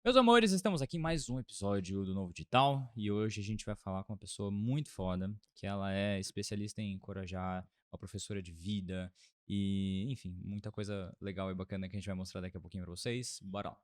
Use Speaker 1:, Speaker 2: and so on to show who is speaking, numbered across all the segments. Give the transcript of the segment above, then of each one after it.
Speaker 1: Meus amores, estamos aqui em mais um episódio do Novo Digital e hoje a gente vai falar com uma pessoa muito foda, que ela é especialista em encorajar, uma professora de vida e, enfim, muita coisa legal e bacana que a gente vai mostrar daqui a pouquinho pra vocês. Bora lá!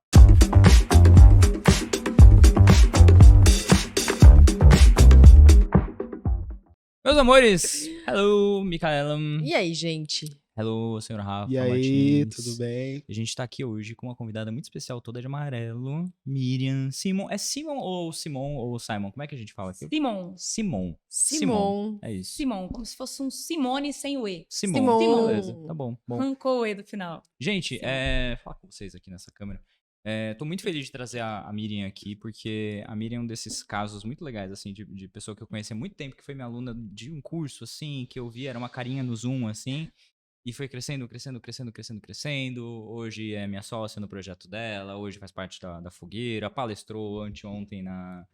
Speaker 1: Meus amores, hello, Micaela.
Speaker 2: E aí, gente?
Speaker 1: Hello, senhora Rafa
Speaker 3: E aí,
Speaker 1: Martins.
Speaker 3: tudo bem?
Speaker 1: A gente tá aqui hoje com uma convidada muito especial, toda de amarelo, Miriam Simon. É Simon ou Simon ou Simon? Como é que a gente fala aqui?
Speaker 4: Simon.
Speaker 1: Simon.
Speaker 2: Simon.
Speaker 1: É isso.
Speaker 4: Simon, como se fosse um Simone sem o E.
Speaker 1: Simon.
Speaker 2: Simon.
Speaker 1: Beleza, tá bom.
Speaker 4: Arrancou o E do final.
Speaker 1: Gente,
Speaker 4: Simon.
Speaker 1: falar com vocês aqui nessa câmera. Tô muito feliz de trazer a Miriam aqui, porque a Miriam é um desses casos muito legais, assim, de pessoa que eu conheci há muito tempo, que foi minha aluna de um curso, assim, que eu vi, era uma carinha no Zoom, assim, e foi crescendo. Hoje é minha sócia no projeto dela, hoje faz parte da Fogueira, palestrou anteontem na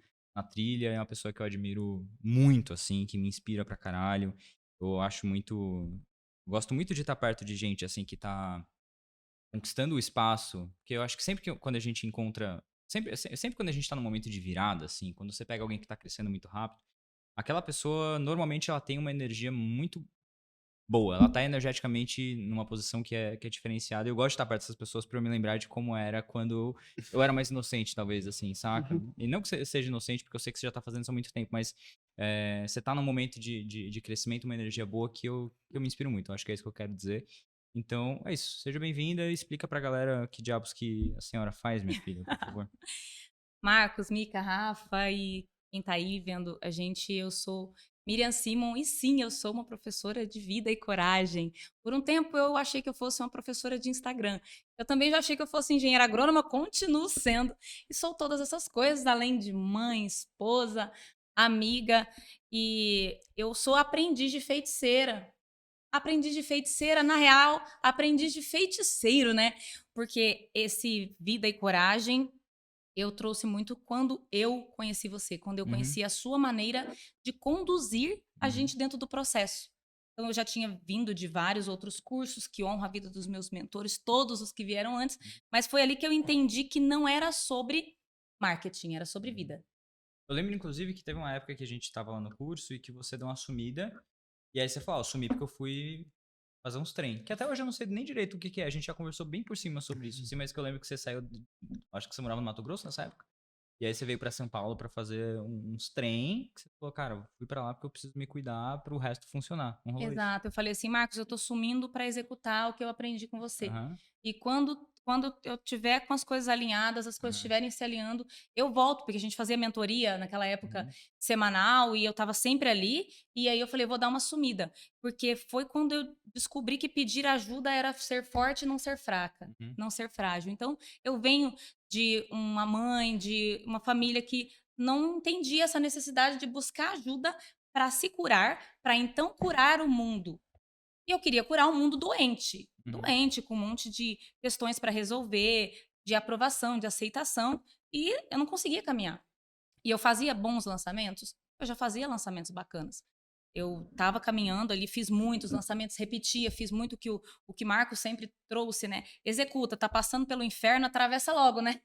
Speaker 1: trilha, é uma pessoa que eu admiro muito, assim, que me inspira pra caralho. Eu acho muito... Gosto muito de estar perto de gente, assim, que tá conquistando o espaço, porque eu acho que quando a gente encontra... Sempre quando a gente tá num momento de virada, assim, quando você pega alguém que tá crescendo muito rápido, aquela pessoa, normalmente, ela tem uma energia muito boa. Ela tá energeticamente numa posição que é diferenciada. Eu gosto de estar perto dessas pessoas pra eu me lembrar de como era quando eu era mais inocente, talvez, assim, saca? E não que você seja inocente, porque eu sei que você já tá fazendo isso há muito tempo, mas você tá num momento de crescimento, uma energia boa que eu me inspiro muito. Eu acho que é isso que eu quero dizer. Então, é isso. Seja bem-vinda e explica pra galera que diabos que a senhora faz, minha filha, por favor.
Speaker 4: Marcos, Mica, Rafa e quem tá aí vendo a gente, eu sou Miriam Simon e sim, eu sou uma professora de vida e coragem. Por um tempo eu achei que eu fosse uma professora de Instagram. Eu também já achei que eu fosse engenheira agrônoma, continuo sendo. E sou todas essas coisas, além de mãe, esposa, amiga. E eu sou aprendiz de feiticeira. Aprendiz de feiticeira, na real, aprendiz de feiticeiro, né? Porque esse vida e coragem eu trouxe muito quando eu conheci você, quando eu conheci a sua maneira de conduzir a gente dentro do processo. Então, eu já tinha vindo de vários outros cursos que honram a vida dos meus mentores, todos os que vieram antes, mas foi ali que eu entendi que não era sobre marketing, era sobre vida.
Speaker 1: Eu lembro, inclusive, que teve uma época que a gente tava lá no curso e que você deu uma sumida. E aí você falou, eu sumi porque eu fui fazer uns trem. Que até hoje eu não sei nem direito o que é. A gente já conversou bem por cima sobre isso. Assim, mas que eu lembro que você saiu... Acho que você morava no Mato Grosso nessa época. E aí você veio pra São Paulo pra fazer uns trem. Que você falou, cara, eu fui pra lá porque eu preciso me cuidar pro resto funcionar. Não rolou isso.
Speaker 4: Exato. Eu falei assim, Marcos, eu tô sumindo para executar o que eu aprendi com você.
Speaker 1: Aham.
Speaker 4: E quando eu tiver com as coisas alinhadas, as coisas estiverem se alinhando, eu volto, porque a gente fazia mentoria naquela época semanal e eu estava sempre ali. E aí eu falei, vou dar uma sumida. Porque foi quando eu descobri que pedir ajuda era ser forte e não ser fraca, não ser frágil. Então, eu venho de uma mãe, de uma família que não entendia essa necessidade de buscar ajuda para se curar, para então curar o mundo. E eu queria curar um mundo doente, doente, com um monte de questões para resolver, de aprovação, de aceitação, e eu não conseguia caminhar. E eu fazia bons lançamentos? Eu já fazia lançamentos bacanas. Eu estava caminhando ali, fiz muitos lançamentos, repetia, fiz muito o que Marcos sempre trouxe, né? Executa, tá passando pelo inferno, atravessa logo, né?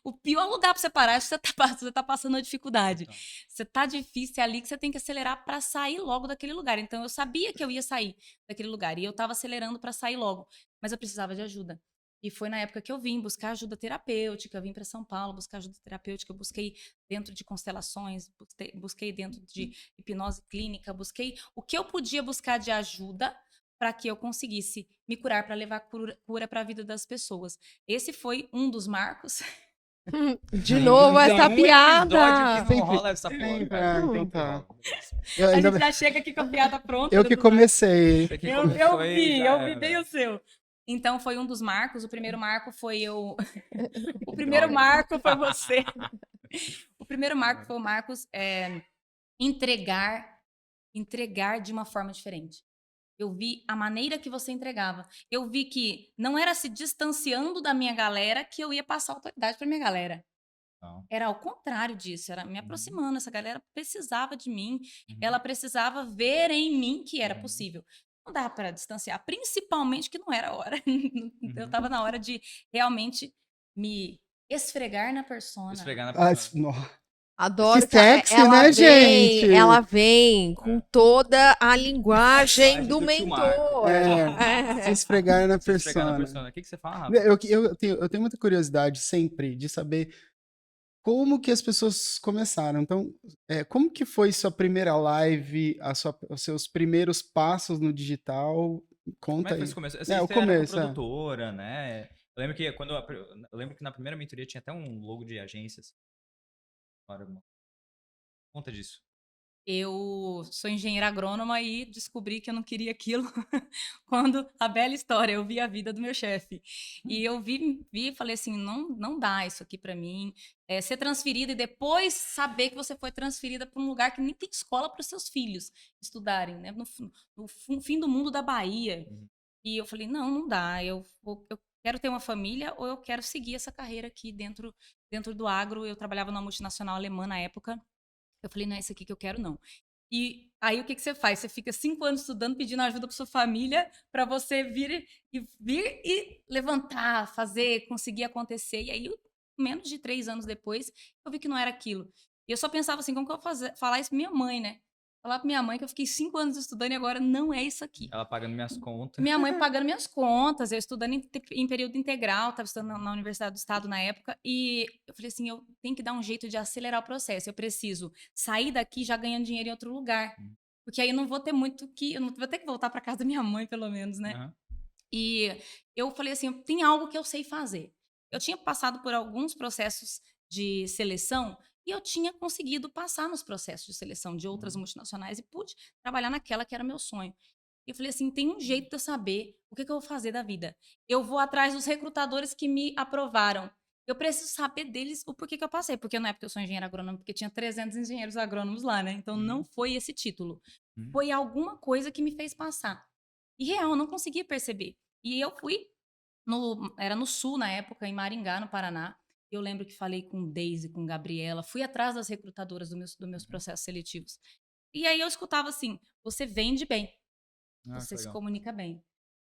Speaker 4: O pior lugar para você parar é que você tá passando a dificuldade.
Speaker 1: Então.
Speaker 4: Você tá difícil, é ali que você tem que acelerar para sair logo daquele lugar. Então eu sabia que eu ia sair daquele lugar e eu estava acelerando para sair logo, mas eu precisava de ajuda. E foi na época que eu vim buscar ajuda terapêutica, eu vim para São Paulo buscar ajuda terapêutica, eu busquei dentro de constelações, busquei dentro de hipnose clínica, busquei o que eu podia buscar de ajuda para que eu conseguisse me curar, para levar cura para a vida das pessoas. Esse foi um dos marcos.
Speaker 2: De novo essa piada.
Speaker 1: Que não rola essa porra.
Speaker 3: Então tá.
Speaker 4: A gente já chega aqui com a piada pronta.
Speaker 3: Eu que comecei.
Speaker 4: Eu vi bem o seu. Então, foi um dos marcos. O primeiro marco foi eu... O primeiro marco foi você. O primeiro marco foi o Marcos entregar de uma forma diferente. Eu vi a maneira que você entregava. Eu vi que não era se distanciando da minha galera que eu ia passar autoridade para minha galera.
Speaker 1: Não.
Speaker 4: Era ao contrário disso, era me aproximando. Essa galera precisava de mim, ela precisava ver em mim que era possível. Não dava para distanciar, principalmente que não era a hora. Eu estava na hora de realmente me esfregar na persona.
Speaker 1: Esfregar na
Speaker 3: Ah,
Speaker 1: pessoa.
Speaker 2: Adoro.
Speaker 3: Que sexy,
Speaker 2: ela
Speaker 3: né,
Speaker 2: vem,
Speaker 3: gente?
Speaker 2: Ela vem com toda a linguagem
Speaker 1: Linguagem
Speaker 2: do
Speaker 1: do tio
Speaker 2: mentor.
Speaker 3: Se esfregar na
Speaker 1: Se esfregar na
Speaker 3: persona.
Speaker 1: persona. O que você fala, Rafa?
Speaker 3: Eu tenho muita curiosidade sempre de saber como que as pessoas começaram. Então, como que foi sua primeira live, os seus primeiros passos no digital?
Speaker 1: Como é
Speaker 3: Conta
Speaker 1: que foi
Speaker 3: aí.
Speaker 1: esse começo? Você
Speaker 3: O
Speaker 1: era com
Speaker 3: começo,
Speaker 1: produtora, né? Eu lembro que eu lembro que na primeira mentoria tinha até um logo de agências. Conta disso.
Speaker 4: Eu sou engenheira agrônoma e descobri que eu não queria aquilo quando a bela história, eu vi a vida do meu chefe. E eu vi e falei assim, não dá isso aqui para mim. Ser transferida e depois saber que você foi transferida para um lugar que nem tem escola para os seus filhos estudarem, né? No fim do mundo da Bahia.
Speaker 1: Uhum.
Speaker 4: E eu falei, não dá, eu quero ter uma família ou eu quero seguir essa carreira aqui dentro do agro. Eu trabalhava numa multinacional alemã na época. Eu falei, não é isso aqui que eu quero, não. E aí, o que você faz? Você fica 5 anos estudando, pedindo ajuda para sua família, para você vir e levantar, fazer, conseguir acontecer. E aí, menos de 3 anos depois, eu vi que não era aquilo. E eu só pensava assim, como que eu vou falar isso pra minha mãe, né? Falar pra minha mãe que eu fiquei 5 anos estudando e agora não é isso aqui.
Speaker 1: Ela pagando minhas contas.
Speaker 4: Minha mãe pagando minhas contas, eu estudando em período integral, estava estudando na Universidade do Estado na época, e eu falei assim, eu tenho que dar um jeito de acelerar o processo, eu preciso sair daqui já ganhando dinheiro em outro lugar, porque aí eu não vou ter muito eu não vou ter que voltar para casa da minha mãe, pelo menos, né?
Speaker 1: Uhum.
Speaker 4: E eu falei assim, tem algo que eu sei fazer. Eu tinha passado por alguns processos de seleção e eu tinha conseguido passar nos processos de seleção de outras multinacionais e pude trabalhar naquela que era meu sonho. E eu falei assim, tem um jeito de eu saber o que eu vou fazer da vida. Eu vou atrás dos recrutadores que me aprovaram. Eu preciso saber deles o porquê que eu passei. Porque não é porque eu sou engenheiro agrônomo, porque tinha 300 engenheiros agrônomos lá, né? Então não foi esse título. Foi alguma coisa que me fez passar. E real, eu não conseguia perceber. E eu fui, era no sul na época, em Maringá, no Paraná. Eu lembro que falei com Deise, com Gabriela, fui atrás das recrutadoras dos meus processos seletivos. E aí eu escutava assim, você vende bem.
Speaker 1: Ah,
Speaker 4: Você
Speaker 1: que
Speaker 4: se
Speaker 1: legal.
Speaker 4: comunica bem.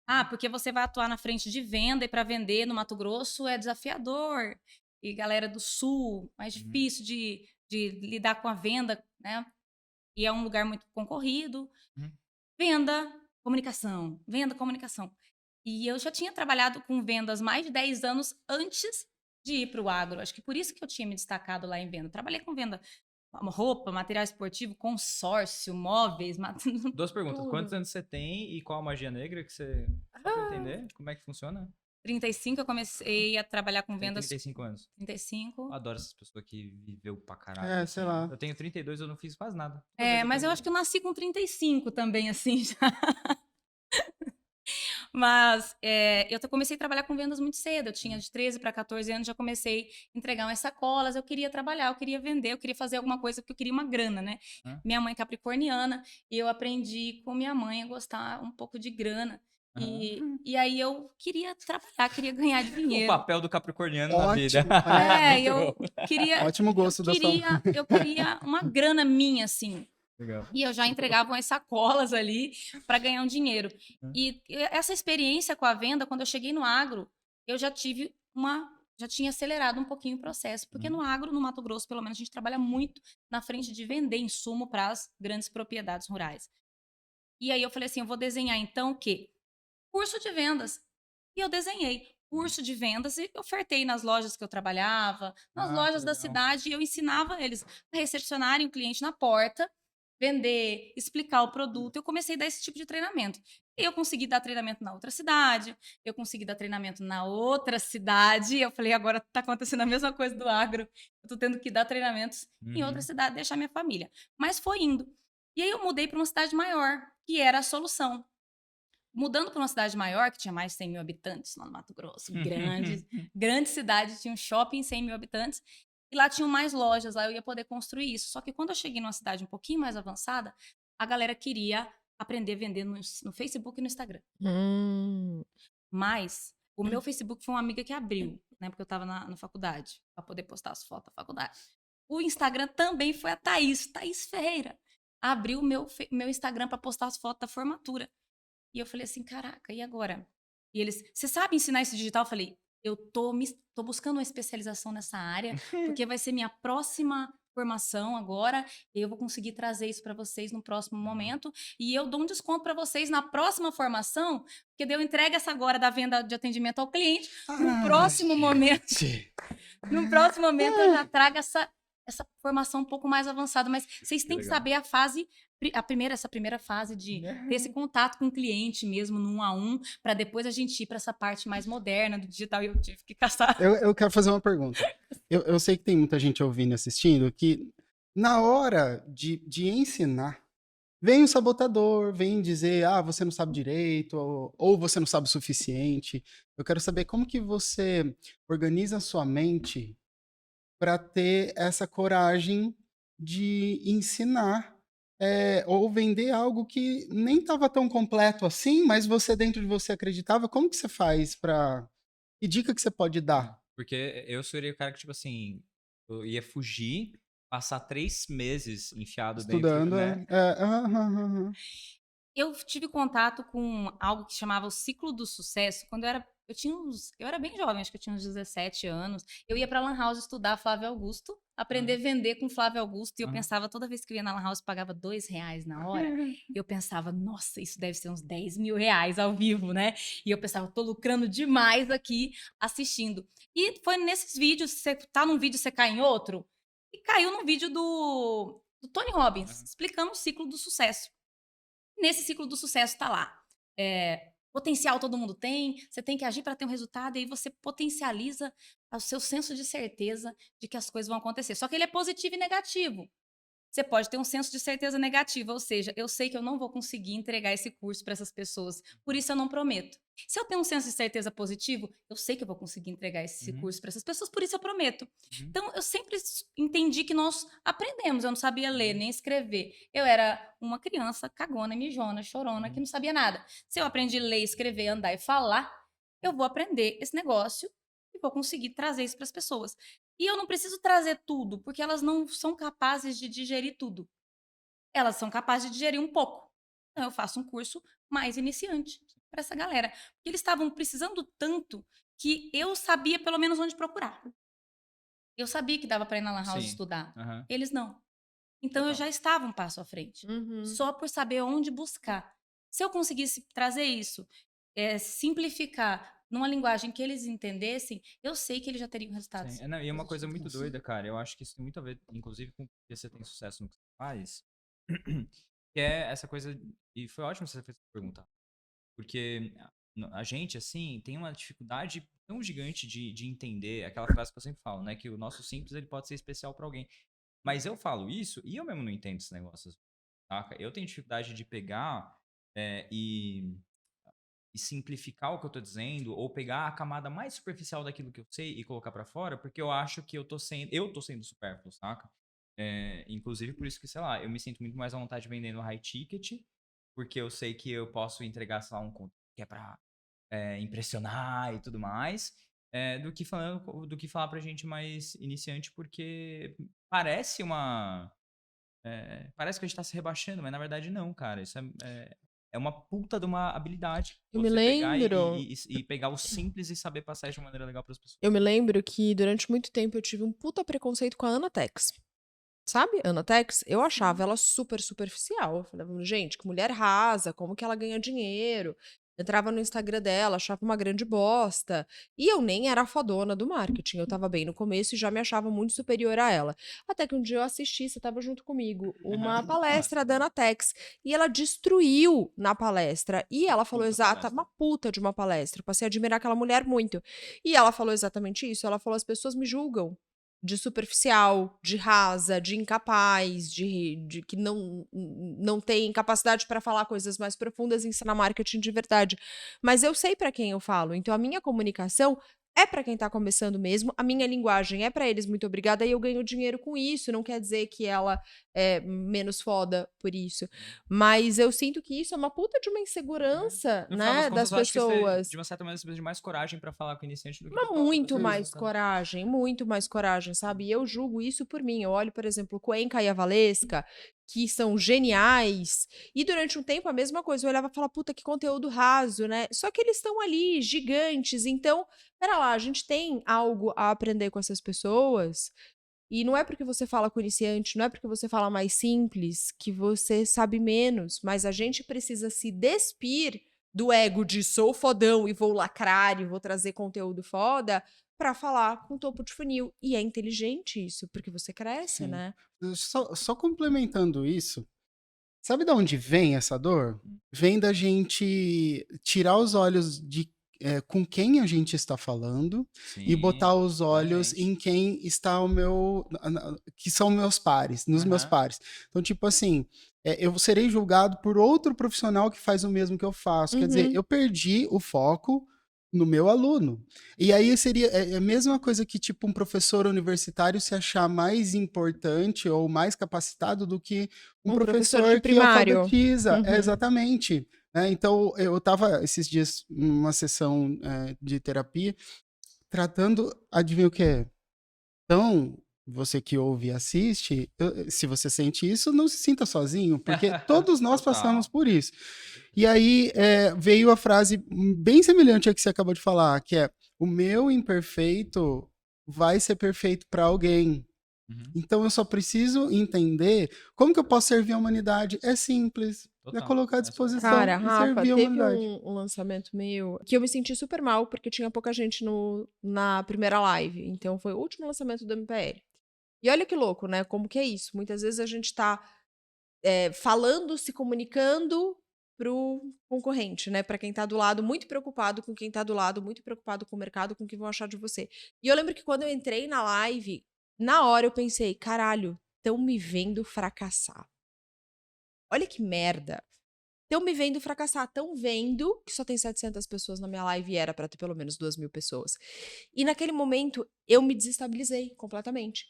Speaker 4: Ah, porque você vai atuar na frente de venda e para vender no Mato Grosso é desafiador. E galera do Sul, mais difícil de lidar com a venda, né? E é um lugar muito concorrido.
Speaker 1: Uhum.
Speaker 4: Venda, comunicação. E eu já tinha trabalhado com vendas mais de 10 anos antes de ir para o agro. Acho que por isso que eu tinha me destacado lá em venda. Trabalhei com venda roupa, material esportivo, consórcio, móveis,
Speaker 1: 2 perguntas.
Speaker 4: tudo.
Speaker 1: Quantos anos você tem e qual a magia negra que você... Só pra eu entender como é que funciona.
Speaker 4: 35 eu comecei a trabalhar com
Speaker 1: Tem
Speaker 4: vendas.
Speaker 1: 35 anos.
Speaker 4: 35.
Speaker 1: Eu adoro essas pessoas que viveu pra caralho.
Speaker 3: Sei lá.
Speaker 1: Eu tenho 32, eu não fiz quase nada. Toda vez
Speaker 4: Mas eu
Speaker 1: tenho-
Speaker 4: acho que eu nasci com 35 também, assim, já. Mas eu comecei a trabalhar com vendas muito cedo. Eu tinha de 13 para 14 anos, já comecei a entregar umas sacolas. Eu queria trabalhar, eu queria vender, eu queria fazer alguma coisa, porque eu queria uma grana, né?
Speaker 1: Hã?
Speaker 4: Minha mãe é capricorniana, e eu aprendi com minha mãe a gostar um pouco de grana. E aí eu queria trabalhar, queria ganhar
Speaker 1: O
Speaker 4: dinheiro.
Speaker 1: papel do capricorniano na vida.
Speaker 3: Ótimo.
Speaker 4: Eu queria.
Speaker 3: Ótimo gosto da sua...
Speaker 4: Eu queria uma grana minha, assim.
Speaker 1: Legal.
Speaker 4: E eu já entregava umas sacolas ali para ganhar um dinheiro. E essa experiência com a venda, quando eu cheguei no agro, eu já tinha acelerado um pouquinho o processo. Porque no agro, no Mato Grosso, pelo menos, a gente trabalha muito na frente de vender insumo para as grandes propriedades rurais. E aí eu falei assim, eu vou desenhar então o quê? Curso de vendas. E eu desenhei curso de vendas e ofertei nas lojas que eu trabalhava, nas lojas da cidade, e eu ensinava eles a recepcionarem o cliente na porta, vender, explicar o produto. Eu comecei a dar esse tipo de treinamento. E eu consegui dar treinamento na outra cidade, eu consegui dar treinamento na outra cidade. Eu falei, agora está acontecendo a mesma coisa do agro. Eu estou tendo que dar treinamentos em outra cidade, deixar minha família. Mas foi indo. E aí eu mudei para uma cidade maior, que era a Solução. Mudando para uma cidade maior, que tinha mais de 100 mil habitantes lá no Mato Grosso, grande cidade, tinha um shopping, 100 mil habitantes, e lá tinham mais lojas, lá eu ia poder construir isso. Só que quando eu cheguei numa cidade um pouquinho mais avançada, a galera queria aprender a vender no Facebook e no Instagram. Mas o meu Facebook foi uma amiga que abriu, né, porque eu estava na faculdade, para poder postar as fotos da faculdade. O Instagram também foi a Thaís Ferreira. Abriu o meu Instagram para postar as fotos da formatura. E eu falei assim, caraca, e agora? E eles, você sabe ensinar isso digital? Eu falei, eu tô buscando uma especialização nessa área, porque vai ser minha próxima formação agora, e eu vou conseguir trazer isso para vocês no próximo momento, e eu dou um desconto para vocês na próxima formação, porque daí eu entrego essa agora da venda de atendimento ao cliente, no próximo momento, no próximo momento eu já trago essa formação um pouco mais avançada, mas vocês têm que saber essa primeira fase de ter esse contato com o cliente mesmo, no 1 a 1, para depois a gente ir para essa parte mais moderna do digital, e eu tive que caçar.
Speaker 3: Eu quero fazer uma pergunta. Eu sei que tem muita gente ouvindo e assistindo que na hora de ensinar, vem o sabotador, vem dizer, você não sabe direito, ou você não sabe o suficiente. Eu quero saber como que você organiza a sua mente para ter essa coragem de ensinar ou vender algo que nem estava tão completo assim, mas você dentro de você acreditava. Como que você faz para... Que dica que você pode dar?
Speaker 1: Porque eu seria o cara que, tipo assim, eu ia fugir, passar 3 meses enfiado
Speaker 3: Estudando,
Speaker 1: dentro, né?
Speaker 3: aham.
Speaker 4: Eu tive contato com algo que chamava o ciclo do sucesso quando eu era bem jovem, acho que eu tinha uns 17 anos. Eu ia pra Lan House estudar Flávio Augusto, aprender a vender com Flávio Augusto, e eu pensava, toda vez que eu ia na Lan House, pagava R$2 na hora, e eu pensava, nossa, isso deve ser uns R$10.000 ao vivo, né? E eu pensava, tô lucrando demais aqui assistindo. E foi nesses vídeos, você tá num vídeo, você cai em outro, e caiu num vídeo do Tony Robbins, explicando o ciclo do sucesso. Nesse ciclo do sucesso está lá. Potencial todo mundo tem, você tem que agir para ter um resultado, e aí você potencializa o seu senso de certeza de que as coisas vão acontecer. Só que ele é positivo e negativo. Você pode ter um senso de certeza negativa, ou seja, eu sei que eu não vou conseguir entregar esse curso para essas pessoas, por isso eu não prometo. Se eu tenho um senso de certeza positivo, eu sei que eu vou conseguir entregar esse curso para essas pessoas, por isso eu prometo. Então, eu sempre entendi que nós aprendemos, eu não sabia ler nem escrever. Eu era uma criança cagona, mijona, chorona, que não sabia nada. Se eu aprendi a ler, escrever, andar e falar, eu vou aprender esse negócio e vou conseguir trazer isso para as pessoas. E eu não preciso trazer tudo, porque elas não são capazes de digerir tudo. Elas são capazes de digerir um pouco. Então, eu faço um curso mais iniciante para essa galera. Porque eles estavam precisando tanto que eu sabia pelo menos onde procurar. Eu sabia que dava para ir na Lan House
Speaker 1: Sim.
Speaker 4: estudar.
Speaker 1: Aham.
Speaker 4: Eles não. Então, eu
Speaker 1: Total.
Speaker 4: já estava um passo à frente.
Speaker 2: Uhum.
Speaker 4: Só por saber onde buscar. Se eu conseguisse trazer isso, simplificar numa linguagem que eles entendessem, eu sei que eles já teriam resultados.
Speaker 1: Sim. Não, e é uma coisa muito
Speaker 3: Sim.
Speaker 1: doida, cara. Eu acho que isso tem muito a ver, inclusive, com que você tem sucesso no que você faz. Que é essa coisa. E foi ótimo você fez essa pergunta. Porque a gente, assim, tem uma dificuldade tão gigante de entender aquela frase que eu sempre falo, né? Que o nosso simples ele pode ser especial pra alguém. Mas eu falo isso e eu mesmo não entendo esse negócio, saca? Eu tenho dificuldade de pegar e simplificar o que eu tô dizendo, ou pegar a camada mais superficial daquilo que eu sei e colocar pra fora, porque eu acho que eu tô sendo supérfluo, saca? Inclusive por isso que, sei lá, eu me sinto muito mais à vontade vendendo high ticket, porque eu sei que eu posso entregar, sei lá, um conteúdo que é pra impressionar e tudo mais, do que falar pra gente mais iniciante, porque parece parece que a gente tá se rebaixando, mas na verdade não, cara. Isso é uma puta de uma habilidade.
Speaker 2: Eu me
Speaker 1: Você pegar
Speaker 2: lembro.
Speaker 1: e pegar o simples e saber passar de uma maneira legal pras pessoas.
Speaker 2: Eu me lembro que durante muito tempo eu tive um puta preconceito com a Anatex. Sabe, Anatex? Eu achava ela super superficial. Eu falava, gente, que mulher rasa, como que ela ganha dinheiro? Entrava no Instagram dela, achava uma grande bosta. E eu nem era a fodona do marketing. Eu tava bem no começo e já me achava muito superior a ela. Até que um dia eu assisti, você tava junto comigo, uma palestra da Anatex. E ela destruiu na palestra. E ela falou uma puta de uma palestra. Passei a admirar aquela mulher muito. E ela falou exatamente isso. Ela falou, as pessoas me julgam de superficial, de rasa, de incapaz, de que não tem capacidade para falar coisas mais profundas e ensinar marketing de verdade. Mas eu sei para quem eu falo, então a minha comunicação é para quem tá começando mesmo, a minha linguagem é para eles, muito obrigada, e eu ganho dinheiro com isso, não quer dizer que ela é menos foda por isso. Mas eu sinto que isso é uma puta de uma insegurança,
Speaker 1: No final
Speaker 2: né, das
Speaker 1: contas, eu acho que você,
Speaker 2: pessoas.
Speaker 1: de uma certa maneira, você precisa de mais coragem pra falar com o iniciante do que
Speaker 2: Mas
Speaker 1: pra falar com
Speaker 2: muito
Speaker 1: pessoas,
Speaker 2: mais coragem, sabe? E eu julgo isso por mim. Eu olho, por exemplo, Cuenca e a Valesca, que são geniais, e durante um tempo a mesma coisa, eu olhava e falava, puta, que conteúdo raso, né? Só que eles estão ali, gigantes, então, pera lá, a gente tem algo a aprender com essas pessoas, e não é porque você fala com iniciante, não é porque você fala mais simples, que você sabe menos, mas a gente precisa se despir do ego de sou fodão e vou lacrar e vou trazer conteúdo foda, pra falar com topo de funil. E é inteligente isso, porque você cresce,
Speaker 3: Sim.
Speaker 2: né?
Speaker 3: Só complementando isso, sabe de onde vem essa dor? Vem da gente tirar os olhos de com quem a gente está falando e botar
Speaker 1: Sim,
Speaker 3: os olhos
Speaker 1: exatamente.
Speaker 3: em quem está que são meus pares, nos meus
Speaker 1: Aham.
Speaker 3: pares. Então, tipo assim, eu serei julgado por outro profissional que faz o mesmo que eu faço. Quer dizer,
Speaker 2: Uhum.
Speaker 3: eu perdi o foco no meu aluno. E aí seria a mesma coisa que, tipo, um professor universitário se achar mais importante ou mais capacitado do que um
Speaker 2: Um professor de
Speaker 3: professor que
Speaker 2: primário.
Speaker 3: alfabetiza.
Speaker 2: Uhum.
Speaker 3: Exatamente. Então, eu estava esses dias numa sessão de terapia tratando, adivinha o que é? Então, você que ouve e assiste, se você sente isso, não se sinta sozinho, porque todos nós passamos
Speaker 1: Total.
Speaker 3: por isso. E aí veio a frase bem semelhante à que você acabou de falar, que é: o meu imperfeito vai ser perfeito para alguém.
Speaker 1: Uhum.
Speaker 3: Então eu só preciso entender como que eu posso servir a humanidade. É simples. É
Speaker 1: Total.
Speaker 3: colocar à
Speaker 1: É super fácil.
Speaker 3: disposição
Speaker 2: Cara,
Speaker 3: e
Speaker 2: Rafa,
Speaker 3: servir a
Speaker 2: teve
Speaker 3: humanidade.
Speaker 2: um lançamento meu que eu me senti super mal porque tinha pouca gente na primeira live. Então foi o último lançamento do MPL. E olha que louco, né? Como que é isso? Muitas vezes a gente tá falando, se comunicando pro concorrente, né? Pra quem tá do lado, muito preocupado com quem tá do lado, muito preocupado com o mercado, com o que vão achar de você. E eu lembro que quando eu entrei na live, na hora eu pensei, caralho, tão me vendo fracassar. Olha que merda. Estão me vendo fracassar, estão vendo que só tem 700 pessoas na minha live e era pra ter pelo menos 2.000 pessoas. E naquele momento eu me desestabilizei completamente.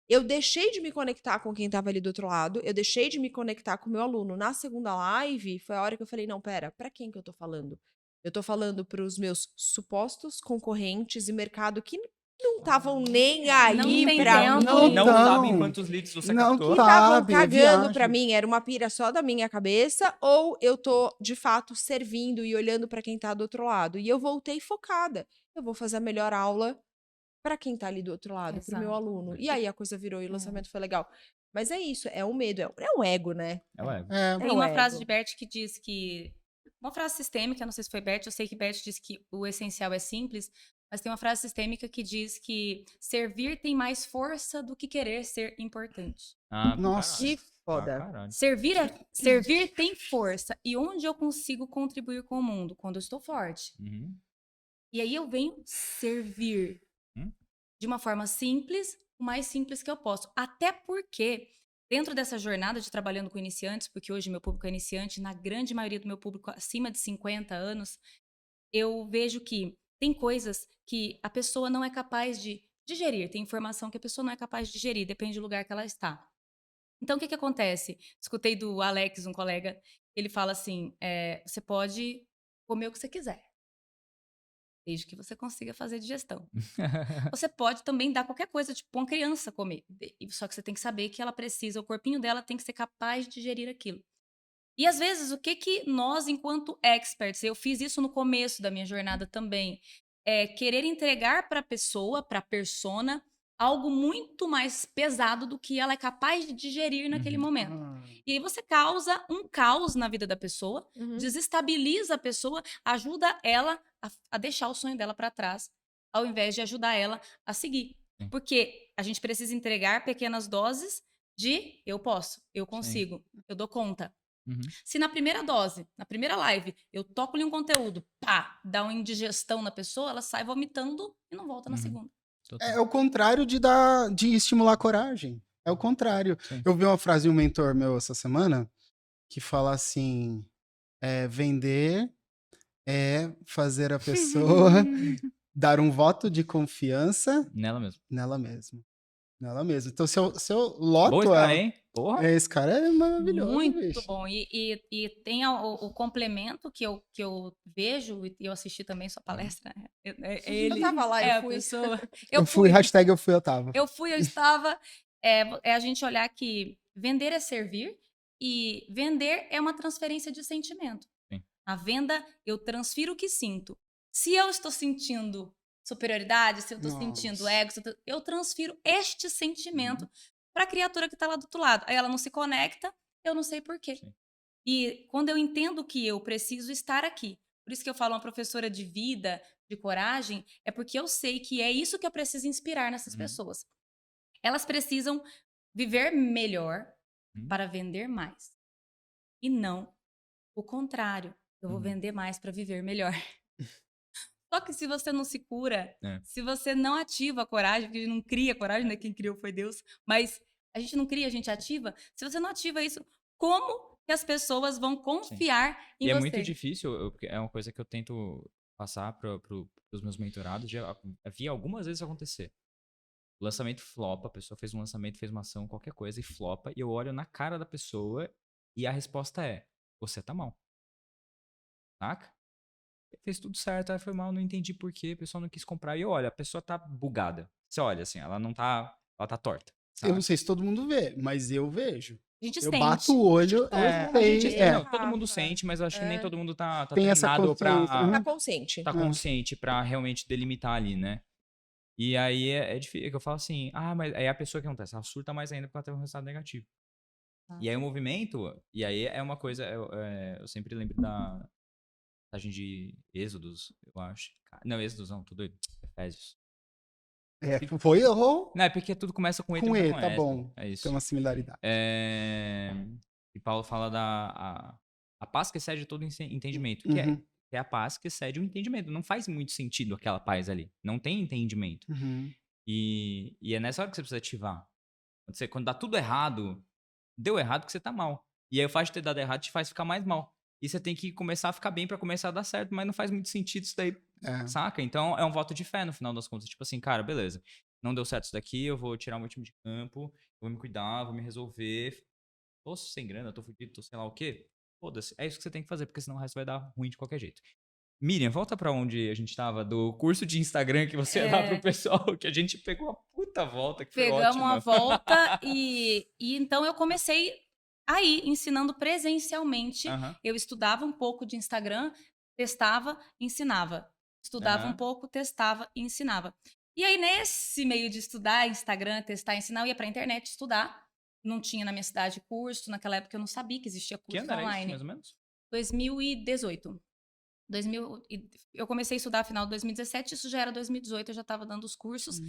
Speaker 2: Eu deixei de me conectar com quem estava ali do outro lado, eu deixei de me conectar com o meu aluno. Na segunda live, foi a hora que eu falei: não, pera, pra quem que eu tô falando? Eu tô falando pros meus supostos concorrentes e mercado que não estavam nem
Speaker 4: Não
Speaker 2: aí
Speaker 4: tem
Speaker 2: pra
Speaker 4: tempo.
Speaker 1: E
Speaker 2: mim.
Speaker 1: não
Speaker 3: Não
Speaker 1: sabem
Speaker 3: tão.
Speaker 1: quantos leads você
Speaker 3: Não
Speaker 2: Que
Speaker 1: captou.
Speaker 2: estavam
Speaker 3: sabe, é
Speaker 2: cagando pra
Speaker 3: viagem.
Speaker 2: mim, era uma pira só da minha cabeça, ou eu tô, de fato, servindo e olhando pra quem tá do outro lado. E eu voltei focada. Eu vou fazer a melhor aula pra quem tá ali do outro lado, pro meu
Speaker 4: Exato.
Speaker 2: aluno. E aí a coisa virou e o
Speaker 4: É.
Speaker 2: lançamento foi legal. Mas é isso, é um medo, é um ego, né?
Speaker 1: É o ego.
Speaker 3: É,
Speaker 2: É
Speaker 4: Tem
Speaker 2: o
Speaker 4: uma frase de
Speaker 2: ego.
Speaker 4: Bert que diz que. Uma frase sistêmica, não sei se foi Bert, eu sei que Bert diz que o essencial é simples, mas tem uma frase sistêmica que diz que servir tem mais força do que querer ser importante.
Speaker 1: Ah, pra
Speaker 3: nossa.
Speaker 1: caralho.
Speaker 2: Que
Speaker 1: Pra
Speaker 2: foda.
Speaker 1: caralho.
Speaker 4: Servir tem força. E onde eu consigo contribuir com o mundo? Quando eu estou forte.
Speaker 1: Uhum.
Speaker 4: E aí eu venho servir
Speaker 1: Hum?
Speaker 4: de uma forma simples, o mais simples que eu posso. Até porque, dentro dessa jornada de trabalhando com iniciantes, porque hoje meu público é iniciante, na grande maioria do meu público acima de 50 anos, eu vejo que tem coisas que a pessoa não é capaz de digerir, tem informação que a pessoa não é capaz de digerir, depende do lugar que ela está. Então, o que que acontece? Escutei do Alex, um colega, ele fala assim, você pode comer o que você quiser, desde que você consiga fazer digestão. Você pode também dar qualquer coisa, tipo uma criança comer. Só que você tem que saber que ela precisa, o corpinho dela tem que ser capaz de digerir aquilo. E às vezes, o que que nós, enquanto experts, eu fiz isso no começo da minha jornada também, é querer entregar para a pessoa, para a persona, algo muito mais pesado do que ela é capaz de digerir naquele
Speaker 1: Uhum.
Speaker 4: momento. E aí você causa um caos na vida da pessoa,
Speaker 2: Uhum.
Speaker 4: desestabiliza a pessoa, ajuda ela a deixar o sonho dela para trás, ao invés de ajudar ela a seguir.
Speaker 1: Sim.
Speaker 4: Porque a gente precisa entregar pequenas doses de eu posso, eu
Speaker 1: Sim.
Speaker 4: consigo, eu dou conta.
Speaker 1: Uhum.
Speaker 4: Se na primeira dose, na primeira live, eu toco-lhe um conteúdo, pá, dá uma indigestão na pessoa, ela sai vomitando e não volta na
Speaker 1: Uhum.
Speaker 4: segunda.
Speaker 1: Total.
Speaker 3: É o contrário de estimular a coragem. É o contrário.
Speaker 1: Sim.
Speaker 3: Eu vi uma frase de um mentor meu essa semana que fala assim: vender é fazer a pessoa dar um voto de confiança
Speaker 1: Nela mesmo.
Speaker 3: nela mesma. Nela mesma. Então, se eu
Speaker 1: Boa
Speaker 3: loto
Speaker 1: esse cara,
Speaker 3: ela.
Speaker 1: hein? Porra.
Speaker 3: Esse cara é maravilhoso,
Speaker 4: Muito
Speaker 3: bicho.
Speaker 4: bom. E tem o complemento que eu vejo, e eu assisti também sua palestra. Né? Ele
Speaker 2: Eu tava lá,
Speaker 4: é
Speaker 2: eu
Speaker 4: a
Speaker 2: fui.
Speaker 4: pessoa.
Speaker 3: Eu fui, hashtag eu fui, eu tava.
Speaker 4: Eu estava. É a gente olhar que vender é servir e vender é uma transferência de sentimento.
Speaker 1: Sim.
Speaker 4: A venda, eu transfiro o que sinto. Se eu estou sentindo superioridade, se eu estou sentindo
Speaker 3: Nossa.
Speaker 4: ego, eu transfiro este sentimento para a criatura que está lá do outro lado. Aí ela não se conecta, eu não sei por quê.
Speaker 1: Sim.
Speaker 4: E quando eu entendo que eu preciso estar aqui, por isso que eu falo uma professora de vida, de coragem, é porque eu sei que é isso que eu preciso inspirar nessas pessoas. Elas precisam viver melhor para vender mais. E não o contrário. Eu vou vender mais para viver melhor. Só que se você não se cura, se você não ativa a coragem, porque a gente não cria coragem, né? Quem criou foi Deus, mas a gente não cria, a gente ativa. Se você não ativa isso, como que as pessoas vão confiar em
Speaker 1: E é
Speaker 4: você?
Speaker 1: muito difícil, porque é uma coisa que eu tento passar para os meus mentorados. Já vi algumas vezes acontecer. O lançamento flopa, a pessoa fez um lançamento, fez uma ação, qualquer coisa, e flopa, e eu olho na cara da pessoa e a resposta é: você tá mal. Saca? Fez tudo certo, aí foi mal, não entendi por quê, o pessoal não quis comprar. E eu olho, a pessoa tá bugada. Você olha assim, ela tá torta.
Speaker 3: Eu não
Speaker 1: Sabe?
Speaker 3: sei se todo mundo vê, mas eu vejo.
Speaker 4: A gente
Speaker 3: Eu
Speaker 4: sente.
Speaker 3: bato o olho,
Speaker 1: É,
Speaker 3: eu
Speaker 1: a gente,
Speaker 3: sei.
Speaker 1: não, todo mundo
Speaker 2: Rafa.
Speaker 1: sente, mas eu acho que nem todo mundo tá
Speaker 3: Tem essa
Speaker 1: treinado
Speaker 3: consciência,
Speaker 1: pra.
Speaker 2: Tá consciente.
Speaker 1: Tá consciente pra realmente delimitar ali, né? E aí é difícil, que eu falo assim, mas aí a pessoa que acontece, ela surta mais ainda porque ela teve um resultado negativo. E aí o movimento, e aí é uma coisa, eu sempre lembro da passagem de Êxodos, eu acho. Não, Êxodos não, tô doido. Efésios.
Speaker 3: Foi errou
Speaker 1: Não, é porque tudo começa com E e
Speaker 3: com
Speaker 1: termina
Speaker 3: E,
Speaker 1: com
Speaker 3: tá
Speaker 1: S.
Speaker 3: bom.
Speaker 1: É isso.
Speaker 3: Tem uma similaridade.
Speaker 1: E Paulo fala a paz que excede todo entendimento, que é a paz que excede o entendimento. Não faz muito sentido aquela paz ali. Não tem entendimento. E é nessa hora que você precisa ativar. Quando dá tudo errado, deu errado que você tá mal. E aí o fato de ter dado errado te faz ficar mais mal. E você tem que começar a ficar bem pra começar a dar certo, mas não faz muito sentido isso daí, saca? Então é um voto de fé no final das contas. Tipo assim, cara, beleza. Não deu certo isso daqui, eu vou tirar o meu time de campo, vou me cuidar, vou me resolver. Tô sem grana, tô fudido, tô sei lá o quê. Foda-se. É isso que você tem que fazer, porque senão o resto vai dar ruim de qualquer jeito. Miriam, volta pra onde a gente tava, do curso de Instagram que você ia dar pro pessoal, que a gente pegou uma puta volta, que foi
Speaker 4: Pegamos
Speaker 1: ótima.
Speaker 4: uma volta e então eu comecei aí, ensinando presencialmente. Eu estudava um pouco de Instagram, testava, ensinava. Estudava um pouco, testava e ensinava. E aí, nesse meio de estudar Instagram, testar, ensinar, eu ia pra internet estudar. Não tinha na minha cidade curso, naquela época eu não sabia que existia
Speaker 1: Que
Speaker 4: curso
Speaker 1: ano era isso,
Speaker 4: online.
Speaker 1: mais ou menos?
Speaker 4: 2018. Eu comecei a estudar no final de 2017, isso já era 2018, eu já estava dando os cursos.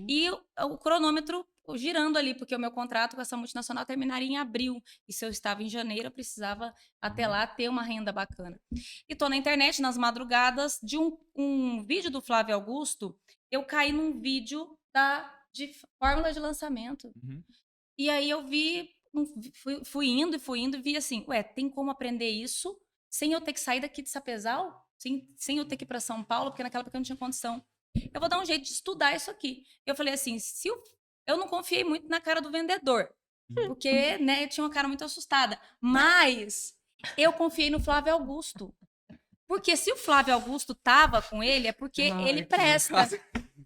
Speaker 4: E o cronômetro girando ali, porque o meu contrato com essa multinacional terminaria em abril. E se eu estava em janeiro, eu precisava até lá ter uma renda bacana. E tô na internet, nas madrugadas, de um vídeo do Flávio Augusto, eu caí num vídeo de fórmula de lançamento. E aí eu fui indo e vi assim, tem como aprender isso sem eu ter que sair daqui de Sapezal, sem eu ter que ir para São Paulo, porque naquela época eu não tinha condição. Eu vou dar um jeito de estudar isso aqui. Eu falei assim, eu não confiei muito na cara do vendedor, porque, né, eu tinha uma cara muito assustada, mas eu confiei no Flávio Augusto. Porque se o Flávio Augusto tava com ele, é porque ele presta.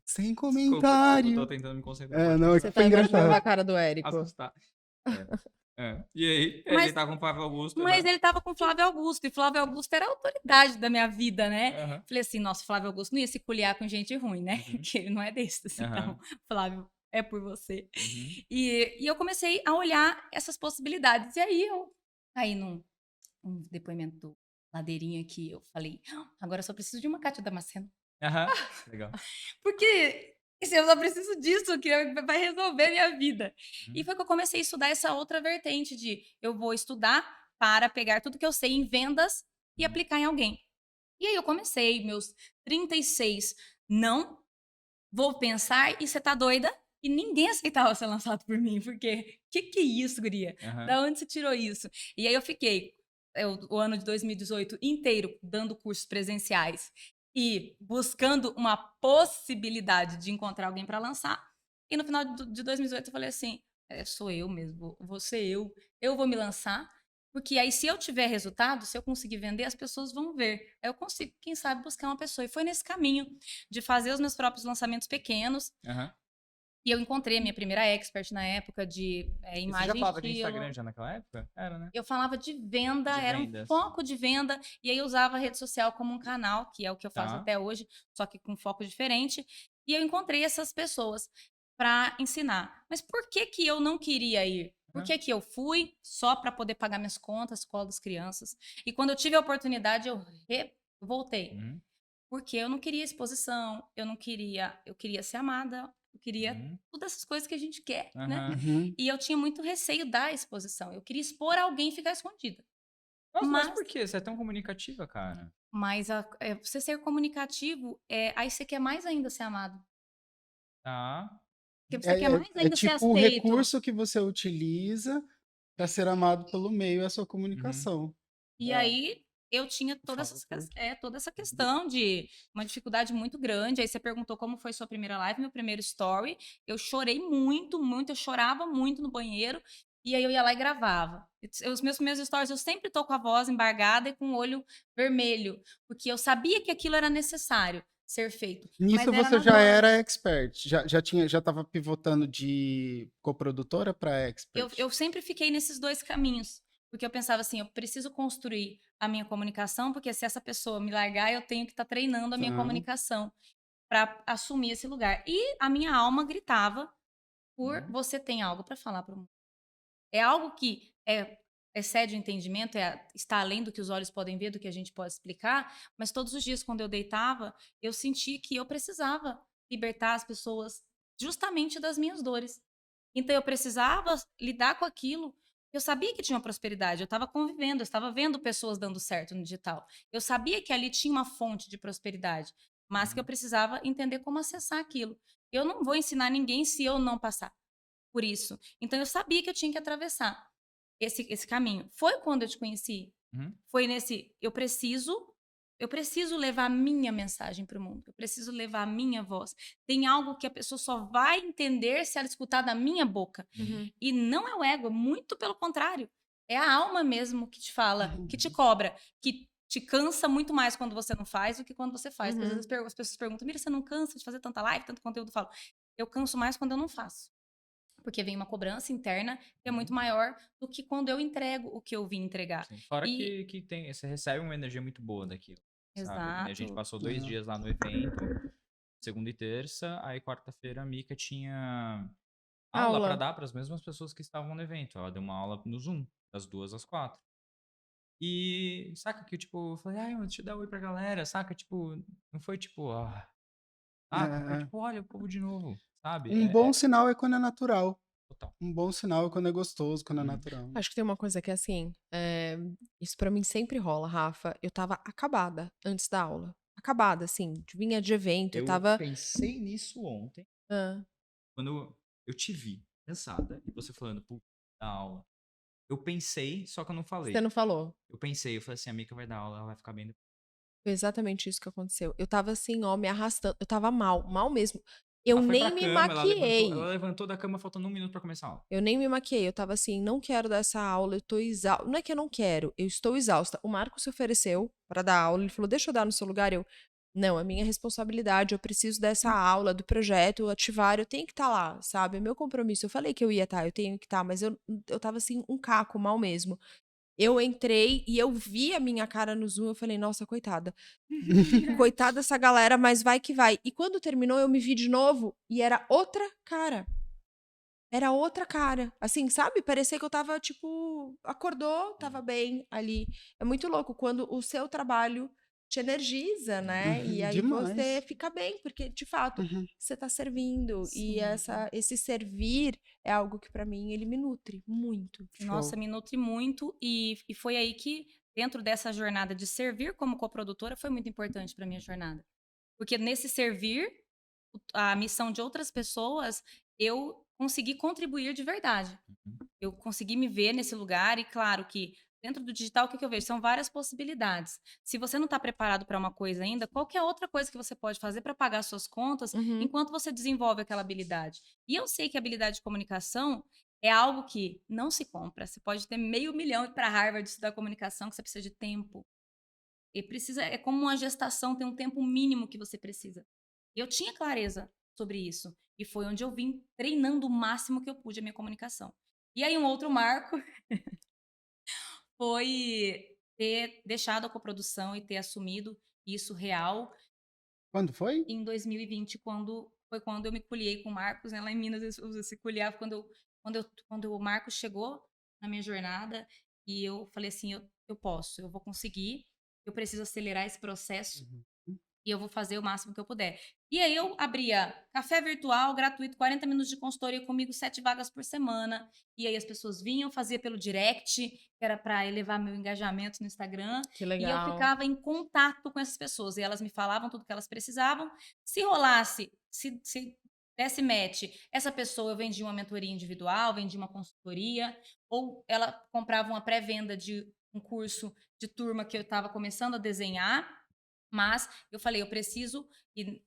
Speaker 3: Sem
Speaker 1: Desculpa,
Speaker 3: comentário.
Speaker 1: eu tô tentando me concentrar.
Speaker 3: Não,
Speaker 2: Você tá
Speaker 3: foi
Speaker 2: imaginando
Speaker 3: engraçado.
Speaker 2: a cara do Érico.
Speaker 1: Assustar. E aí?
Speaker 4: Mas-
Speaker 1: Ele tá com o Flávio Augusto.
Speaker 4: Mas
Speaker 1: né?
Speaker 4: ele tava com o Flávio Augusto, e Flávio Augusto era a autoridade da minha vida, né? Falei assim, nossa, Flávio Augusto não ia se culiar com gente ruim, né? Que ele não é desses. Então, Flávio, é por você. E eu comecei a olhar essas possibilidades. E aí eu caí num depoimento do Ladeirinha que eu falei, agora eu só preciso de uma Kátia Damasceno.
Speaker 1: Legal.
Speaker 4: Porque eu só preciso disso, que vai resolver minha vida. E foi que eu comecei a estudar essa outra vertente de eu vou estudar para pegar tudo que eu sei em vendas e aplicar em alguém. E aí eu comecei, meus 36, não vou pensar, e você tá doida? E ninguém aceitava ser lançado por mim, porque que é isso, guria? Da onde você tirou isso? E aí eu fiquei o ano de 2018 inteiro dando cursos presenciais e buscando uma possibilidade de encontrar alguém para lançar. E no final de 2018 eu falei assim, sou eu mesmo, vou ser eu vou me lançar, porque aí se eu tiver resultado, se eu conseguir vender, as pessoas vão ver. Aí eu consigo, quem sabe, buscar uma pessoa. E foi nesse caminho de fazer os meus próprios lançamentos pequenos. E eu encontrei a minha primeira expert na época de
Speaker 1: E você
Speaker 4: imagem
Speaker 1: já
Speaker 4: e
Speaker 1: falava de
Speaker 4: estilo.
Speaker 1: Instagram já naquela época? Era, né?
Speaker 4: Eu falava de venda,
Speaker 1: De
Speaker 4: era um
Speaker 1: vendas.
Speaker 4: foco de venda, e aí eu usava a rede social como um canal, que é o que eu faço
Speaker 1: Tá.
Speaker 4: até hoje, só que com foco diferente. E eu encontrei essas pessoas para ensinar. Mas por que que eu não queria ir? Por
Speaker 1: Aham.
Speaker 4: que que eu fui só para poder pagar minhas contas, escola das crianças? E quando eu tive a oportunidade, eu voltei.
Speaker 1: Uhum.
Speaker 4: Porque eu não queria exposição, eu queria ser amada, eu queria
Speaker 1: Uhum.
Speaker 4: todas essas coisas que a gente quer, né?
Speaker 1: Aham.
Speaker 3: Uhum.
Speaker 4: E eu tinha muito receio da exposição. Eu queria expor alguém e ficar escondida.
Speaker 1: Nossa, mas
Speaker 4: Mas,
Speaker 1: por que? Você é tão comunicativa, cara.
Speaker 4: você ser comunicativo, aí você quer mais ainda ser amado.
Speaker 1: Tá.
Speaker 4: Porque você quer
Speaker 3: É,
Speaker 4: mais ainda ser
Speaker 3: tipo o
Speaker 4: aceito.
Speaker 3: recurso que você utiliza para ser amado pelo meio é a sua
Speaker 1: Uhum.
Speaker 3: comunicação.
Speaker 4: E
Speaker 3: É,
Speaker 4: aí eu tinha
Speaker 3: fala tudo.
Speaker 4: toda essa questão de uma dificuldade muito grande. Aí você perguntou como foi sua primeira live, meu primeiro story. Eu chorei muito, muito, eu chorava muito no banheiro. E aí eu ia lá e gravava. Os meus primeiros stories eu sempre tô com a voz embargada e com o olho vermelho, porque eu sabia que aquilo era necessário ser feito, mas
Speaker 3: Nisso
Speaker 4: era
Speaker 3: você
Speaker 4: na
Speaker 3: já
Speaker 4: dor.
Speaker 3: era expert, já estava pivotando de coprodutora para expert.
Speaker 4: Eu sempre fiquei nesses dois caminhos, porque eu pensava assim, eu preciso construir a minha comunicação, porque se essa pessoa me largar, eu tenho que estar treinando a minha
Speaker 3: Tá.
Speaker 4: comunicação para assumir esse lugar. E a minha alma gritava por
Speaker 1: Uhum.
Speaker 4: você tem algo para falar para o mundo. É algo que excede o entendimento, está além do que os olhos podem ver, do que a gente pode explicar, mas todos os dias quando eu deitava, eu senti que eu precisava libertar as pessoas justamente das minhas dores. Então eu precisava lidar com aquilo. Eu sabia que tinha uma prosperidade, eu estava convivendo, eu estava vendo pessoas dando certo no digital. Eu sabia que ali tinha uma fonte de prosperidade, mas que eu
Speaker 1: Uhum.
Speaker 4: precisava entender como acessar aquilo. Eu não vou ensinar ninguém se eu não passar por isso. Então eu sabia que eu tinha que atravessar esse caminho. Foi quando eu te conheci.
Speaker 1: Uhum.
Speaker 4: Foi nesse eu preciso levar a minha mensagem para o mundo. Eu preciso levar a minha voz. Tem algo que a pessoa só vai entender se ela escutar da minha boca.
Speaker 2: Uhum.
Speaker 4: E não é o ego, muito pelo contrário. É a alma mesmo que te fala,
Speaker 3: Uhum.
Speaker 4: que te cobra, que te cansa muito mais quando você não faz do que quando você faz. Porque às
Speaker 2: Uhum.
Speaker 4: vezes as pessoas perguntam: Mira, você não cansa de fazer tanta live, tanto conteúdo? Eu falo: eu canso mais quando eu não faço. Porque vem uma cobrança interna que é muito
Speaker 1: Uhum.
Speaker 4: maior do que quando eu entrego o que eu vim entregar.
Speaker 1: Sim. Fora
Speaker 4: E
Speaker 1: que você recebe uma energia muito boa daquilo, sabe? A gente
Speaker 4: exato.
Speaker 1: passou 2
Speaker 3: Ah,
Speaker 1: dias lá no evento, segunda e terça, aí quarta-feira a Mika tinha aula pra
Speaker 2: Aula.
Speaker 1: dar para as mesmas pessoas que estavam no evento. Ela deu uma aula no Zoom, das 2 às 4. E saca que, tipo, eu falei: "Ai, mano, deixa eu dar oi pra galera", saca? Tipo, não foi tipo, saca? Foi
Speaker 3: é.
Speaker 1: tipo: "Olha o povo de novo", sabe?
Speaker 3: Um bom sinal é quando é natural.
Speaker 1: Total.
Speaker 3: Um bom sinal é quando é gostoso, quando é
Speaker 1: Uhum.
Speaker 3: natural.
Speaker 2: Acho que tem uma coisa que é assim, isso pra mim sempre rola, Rafa. Eu estava acabada antes da aula. Acabada, assim, vinha de evento, eu
Speaker 1: Eu
Speaker 2: estava
Speaker 1: pensei nisso ontem,
Speaker 2: hã.
Speaker 1: quando eu te vi cansada, e você falando: "Putz, da aula". Eu pensei, só que eu não
Speaker 2: Você
Speaker 1: falei.
Speaker 2: não falou.
Speaker 1: Eu falei assim: "A Mika vai dar aula, ela vai ficar bem depois".
Speaker 2: Foi exatamente isso que aconteceu. Eu estava assim, ó, me arrastando. Eu estava mal, mal mesmo. Eu
Speaker 1: Ela foi pra
Speaker 2: nem me
Speaker 1: cama, ela
Speaker 2: maquiei.
Speaker 1: levantou da cama faltando 1 minuto pra começar a aula.
Speaker 2: Eu nem me maquiei. Eu estava assim, não quero dar essa aula, eu tô exausta. Não é que eu não quero, eu estou exausta. O Marco se ofereceu para dar aula, ele falou: "Deixa eu dar no seu lugar". Eu: "Não, é minha responsabilidade, eu preciso dessa aula, do projeto, ativar, eu tenho que estar lá, sabe? É meu compromisso". Eu falei que eu ia estar, eu tenho que estar, mas eu estava assim, um caco, mal mesmo. Eu entrei e eu vi a minha cara no Zoom, eu falei: "Nossa, coitada. Coitada dessa galera, mas vai que vai". E quando terminou, eu me vi de novo e era outra cara. Era outra cara. Assim, sabe? Parecia que eu estava, tipo, acordou, estava bem ali. É muito louco quando o seu trabalho te energiza, né? E
Speaker 3: Uhum,
Speaker 2: aí você
Speaker 3: demais.
Speaker 2: fica bem, porque, de fato,
Speaker 3: Uhum.
Speaker 2: você tá servindo. E
Speaker 4: Sim.
Speaker 2: esse servir é algo que, pra mim, ele me nutre muito.
Speaker 4: Nossa,
Speaker 3: Show.
Speaker 4: me nutre muito. E foi aí que, dentro dessa jornada de servir como coprodutora, foi muito importante para minha jornada. Porque nesse servir, a missão de outras pessoas, eu consegui contribuir de verdade.
Speaker 1: Uhum.
Speaker 4: Eu consegui me ver nesse lugar e claro que dentro do digital o que eu vejo? São várias possibilidades. Se você não está preparado para uma coisa ainda, qualquer outra coisa que você pode fazer para pagar suas contas
Speaker 2: Uhum.
Speaker 4: enquanto você desenvolve aquela habilidade. E eu sei que a habilidade de comunicação é algo que não se compra. Você pode ter meio milhão e ir para Harvard estudar comunicação, que você precisa de tempo. E precisa, é como uma gestação, tem um tempo mínimo que você precisa. Eu tinha clareza sobre isso. E foi onde eu vim treinando o máximo que eu pude a minha comunicação. E aí, um outro marco foi ter deixado a coprodução e ter assumido isso real
Speaker 3: Quando foi?
Speaker 4: em 2020, quando eu me coliei com o Marcos, né? Lá em Minas eu uso esse coliar, quando o Marcos chegou na minha jornada e eu falei assim, eu posso, eu vou conseguir, eu preciso acelerar esse processo
Speaker 3: Uhum.
Speaker 4: e eu vou fazer o máximo que eu puder. E aí eu abria café virtual, gratuito, 40 minutos de consultoria comigo, 7 vagas por semana. E aí as pessoas vinham, fazia pelo direct, que era para elevar meu engajamento no Instagram.
Speaker 2: Que
Speaker 4: E eu
Speaker 2: legal.
Speaker 4: ficava em contato com essas pessoas. E elas me falavam tudo que elas precisavam. Se rolasse, se desse match, essa pessoa eu vendia uma mentoria individual, vendia uma consultoria, ou ela comprava uma pré-venda de um curso de turma que eu estava começando a desenhar. Mas eu falei, eu preciso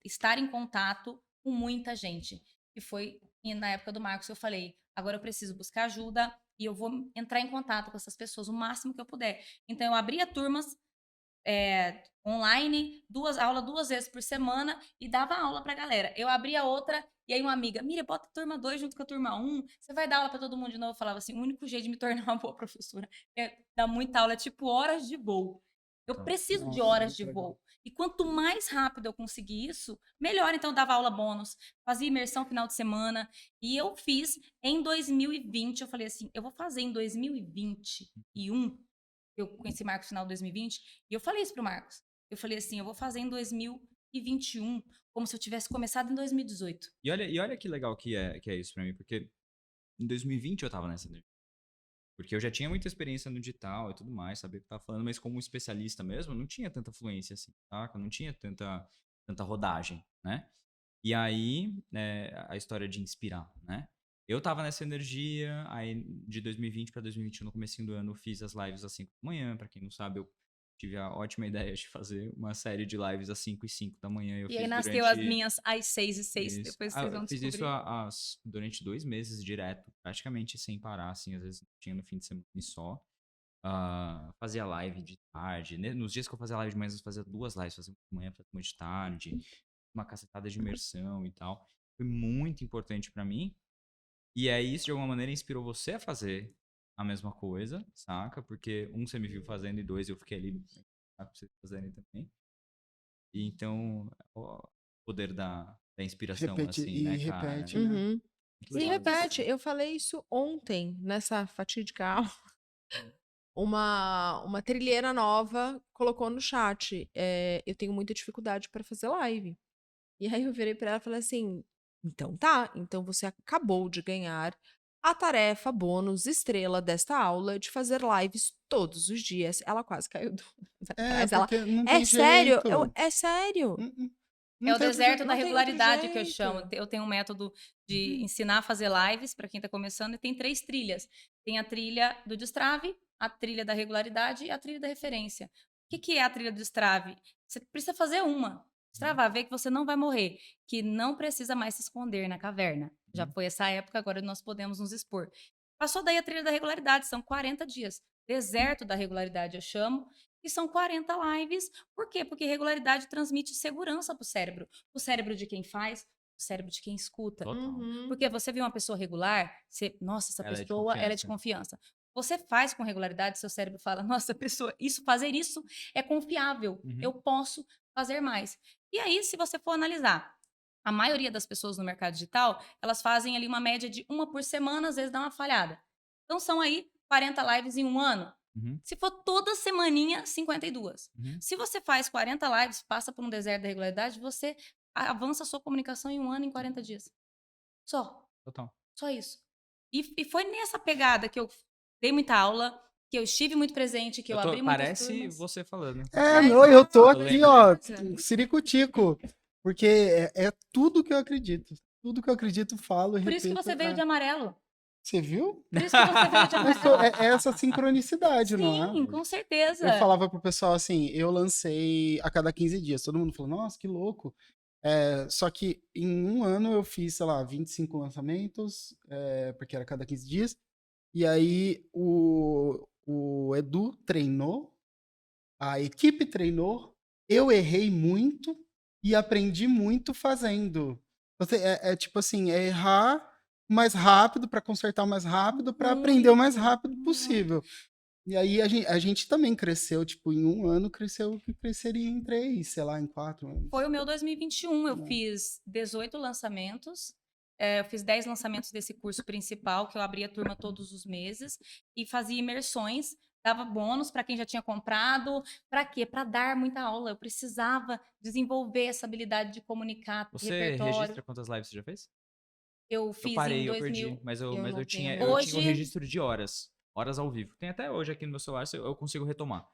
Speaker 4: estar em contato com muita gente. E foi na época do Marcos, eu falei, agora eu preciso buscar ajuda e eu vou entrar em contato com essas pessoas o máximo que eu puder. Então, eu abria turmas online, aula 2 vezes por semana e dava aula pra galera. Eu abria outra e aí uma amiga, Miriam, bota a turma 2 junto com a turma 1, você vai dar aula pra todo mundo de novo? Eu falava assim, o único jeito de me tornar uma boa professora é dar muita aula, é tipo horas de voo. Eu preciso de
Speaker 3: Nossa,
Speaker 4: horas
Speaker 3: muito
Speaker 4: de
Speaker 3: legal.
Speaker 4: voo. E quanto mais rápido eu conseguir isso, melhor. Então, eu dava aula bônus, fazia imersão final de semana. E eu fiz em 2020. Eu falei assim, eu vou fazer em 2021. Eu conheci Marcos no final de 2020. E eu falei isso pro Marcos. Eu falei assim, eu vou fazer em 2021, como se eu tivesse começado em 2018.
Speaker 1: E olha que legal que é isso pra mim, porque em 2020 eu tava nessa energia. Porque eu já tinha muita experiência no digital e tudo mais, sabia o que eu tava falando, mas como especialista mesmo, não tinha tanta fluência assim, saca? Não tinha tanta rodagem, né? E aí, a história de inspirar, né? Eu tava nessa energia, aí de 2020 para 2021, no comecinho do ano, eu fiz as lives às 5 da manhã. Pra quem não sabe, eu tive a ótima ideia de fazer uma série de lives às 5 e 5 da manhã. Eu
Speaker 4: E aí
Speaker 1: fiz
Speaker 4: nasceu as
Speaker 1: durante
Speaker 4: minhas às 6h06.
Speaker 1: isso.
Speaker 4: Depois vocês
Speaker 1: Eu
Speaker 4: vão
Speaker 1: fiz isso
Speaker 4: descobrir.
Speaker 1: durante 2 meses direto, praticamente sem parar, assim, às vezes tinha no fim de semana e só. Fazia live de tarde. Nos dias que eu fazia live de manhã, eu fazia 2 lives, fazia de manhã, fazia uma de tarde, uma cacetada de imersão e tal. Foi muito importante pra mim. E aí isso, de alguma maneira, inspirou você a fazer a mesma coisa, saca? Porque, um, você me viu fazendo, e 2, eu fiquei ali pra vocês fazerem também. E então, o poder da inspiração,
Speaker 3: Repete,
Speaker 1: assim,
Speaker 3: e
Speaker 1: né, cara?
Speaker 3: repete, né?
Speaker 2: Uhum.
Speaker 1: Muito
Speaker 2: E
Speaker 1: legal isso.
Speaker 2: repete, eu falei isso ontem, nessa fatídica aula. Uma trilheira nova colocou no chat. Eu tenho muita dificuldade para fazer live. E aí eu virei para ela e falei assim: então tá, então você acabou de ganhar a tarefa bônus estrela desta aula de fazer lives todos os dias. Ela quase caiu atrás. Ela,
Speaker 3: Porque não
Speaker 2: é
Speaker 3: tem
Speaker 2: sério?
Speaker 3: jeito.
Speaker 2: É sério.
Speaker 4: É
Speaker 3: Não
Speaker 4: o
Speaker 3: tem outro jeito.
Speaker 4: deserto da
Speaker 2: Não tem outro
Speaker 4: regularidade que eu chamo.
Speaker 2: jeito.
Speaker 4: Eu tenho um método de ensinar a fazer lives para quem está começando e tem 3 trilhas. Tem a trilha do destrave, a trilha da regularidade e a trilha da referência. O que é a trilha do destrave? Você precisa fazer uma. Destravar, ver que você não vai morrer, que não precisa mais se esconder na caverna. Já foi essa época, agora nós podemos nos expor. Passou daí a trilha da regularidade, são 40 dias. Deserto da regularidade eu chamo, e são 40 lives. Por quê? Porque regularidade transmite segurança para o cérebro. O cérebro de quem faz, o cérebro de quem escuta.
Speaker 1: Total.
Speaker 2: Uhum.
Speaker 4: Porque você viu uma pessoa regular, nossa, essa
Speaker 1: Ela é de
Speaker 4: pessoa, ela é de
Speaker 1: confiança.
Speaker 4: confiança. Você faz com regularidade, seu cérebro fala, nossa, pessoa, fazer isso é confiável.
Speaker 1: Uhum.
Speaker 4: Eu posso fazer mais. E aí, se você for analisar, a maioria das pessoas no mercado digital, elas fazem ali uma média de 1 por semana, às vezes dá uma falhada. Então, são aí 40 lives em um ano.
Speaker 1: Uhum.
Speaker 4: Se for toda semaninha, 52.
Speaker 1: Uhum.
Speaker 4: Se você faz 40 lives, passa por um deserto da regularidade, você avança a sua comunicação em um ano, em 40 dias. Só.
Speaker 1: Total.
Speaker 4: Só isso. E foi nessa pegada que eu dei muita aula, que eu estive muito presente, que eu abri muitas
Speaker 1: Parece
Speaker 4: turmas.
Speaker 1: você falando.
Speaker 3: Não, eu tô
Speaker 1: Eu
Speaker 3: aqui,
Speaker 1: lembro.
Speaker 3: ó, ciricutico. Porque é tudo que eu acredito. Tudo que eu acredito, falo e
Speaker 4: Por
Speaker 3: repito.
Speaker 4: isso que você veio de amarelo.
Speaker 3: Você viu?
Speaker 4: Por isso que você veio de amarelo.
Speaker 3: É essa sincronicidade, não é?
Speaker 4: Sim, com certeza.
Speaker 3: Eu falava pro pessoal assim, eu lancei a cada 15 dias. Todo mundo falou, nossa, que louco. Só que em um ano eu fiz, sei lá, 25 lançamentos, porque era a cada 15 dias. E aí o Edu treinou, a equipe treinou, eu errei muito e aprendi muito fazendo. Você tipo assim, é errar mais rápido para consertar mais rápido para aprender o mais rápido
Speaker 4: muito.
Speaker 3: possível. E aí a gente também cresceu, tipo, em 1 ano cresceu o que cresceria em 3, sei lá, em 4 anos.
Speaker 4: Foi o meu 2021, eu
Speaker 3: Né?
Speaker 4: fiz 18 lançamentos, eu fiz 10 lançamentos desse curso principal, que eu abria turma todos os meses, e fazia imersões, dava bônus para quem já tinha comprado. Para quê? Para dar muita aula. Eu precisava desenvolver essa habilidade de comunicar,
Speaker 1: Você
Speaker 4: repertório.
Speaker 1: registra quantas lives você já fez?
Speaker 4: Eu
Speaker 1: Eu
Speaker 4: fiz em
Speaker 1: parei, eu
Speaker 4: 2000.
Speaker 1: perdi, mas
Speaker 2: Eu não
Speaker 1: eu tinha,
Speaker 2: tenho
Speaker 1: eu
Speaker 2: mais.
Speaker 1: tinha o
Speaker 4: Hoje,
Speaker 1: registro de horas. Horas ao vivo. Tem até hoje aqui no meu celular, eu consigo retomar.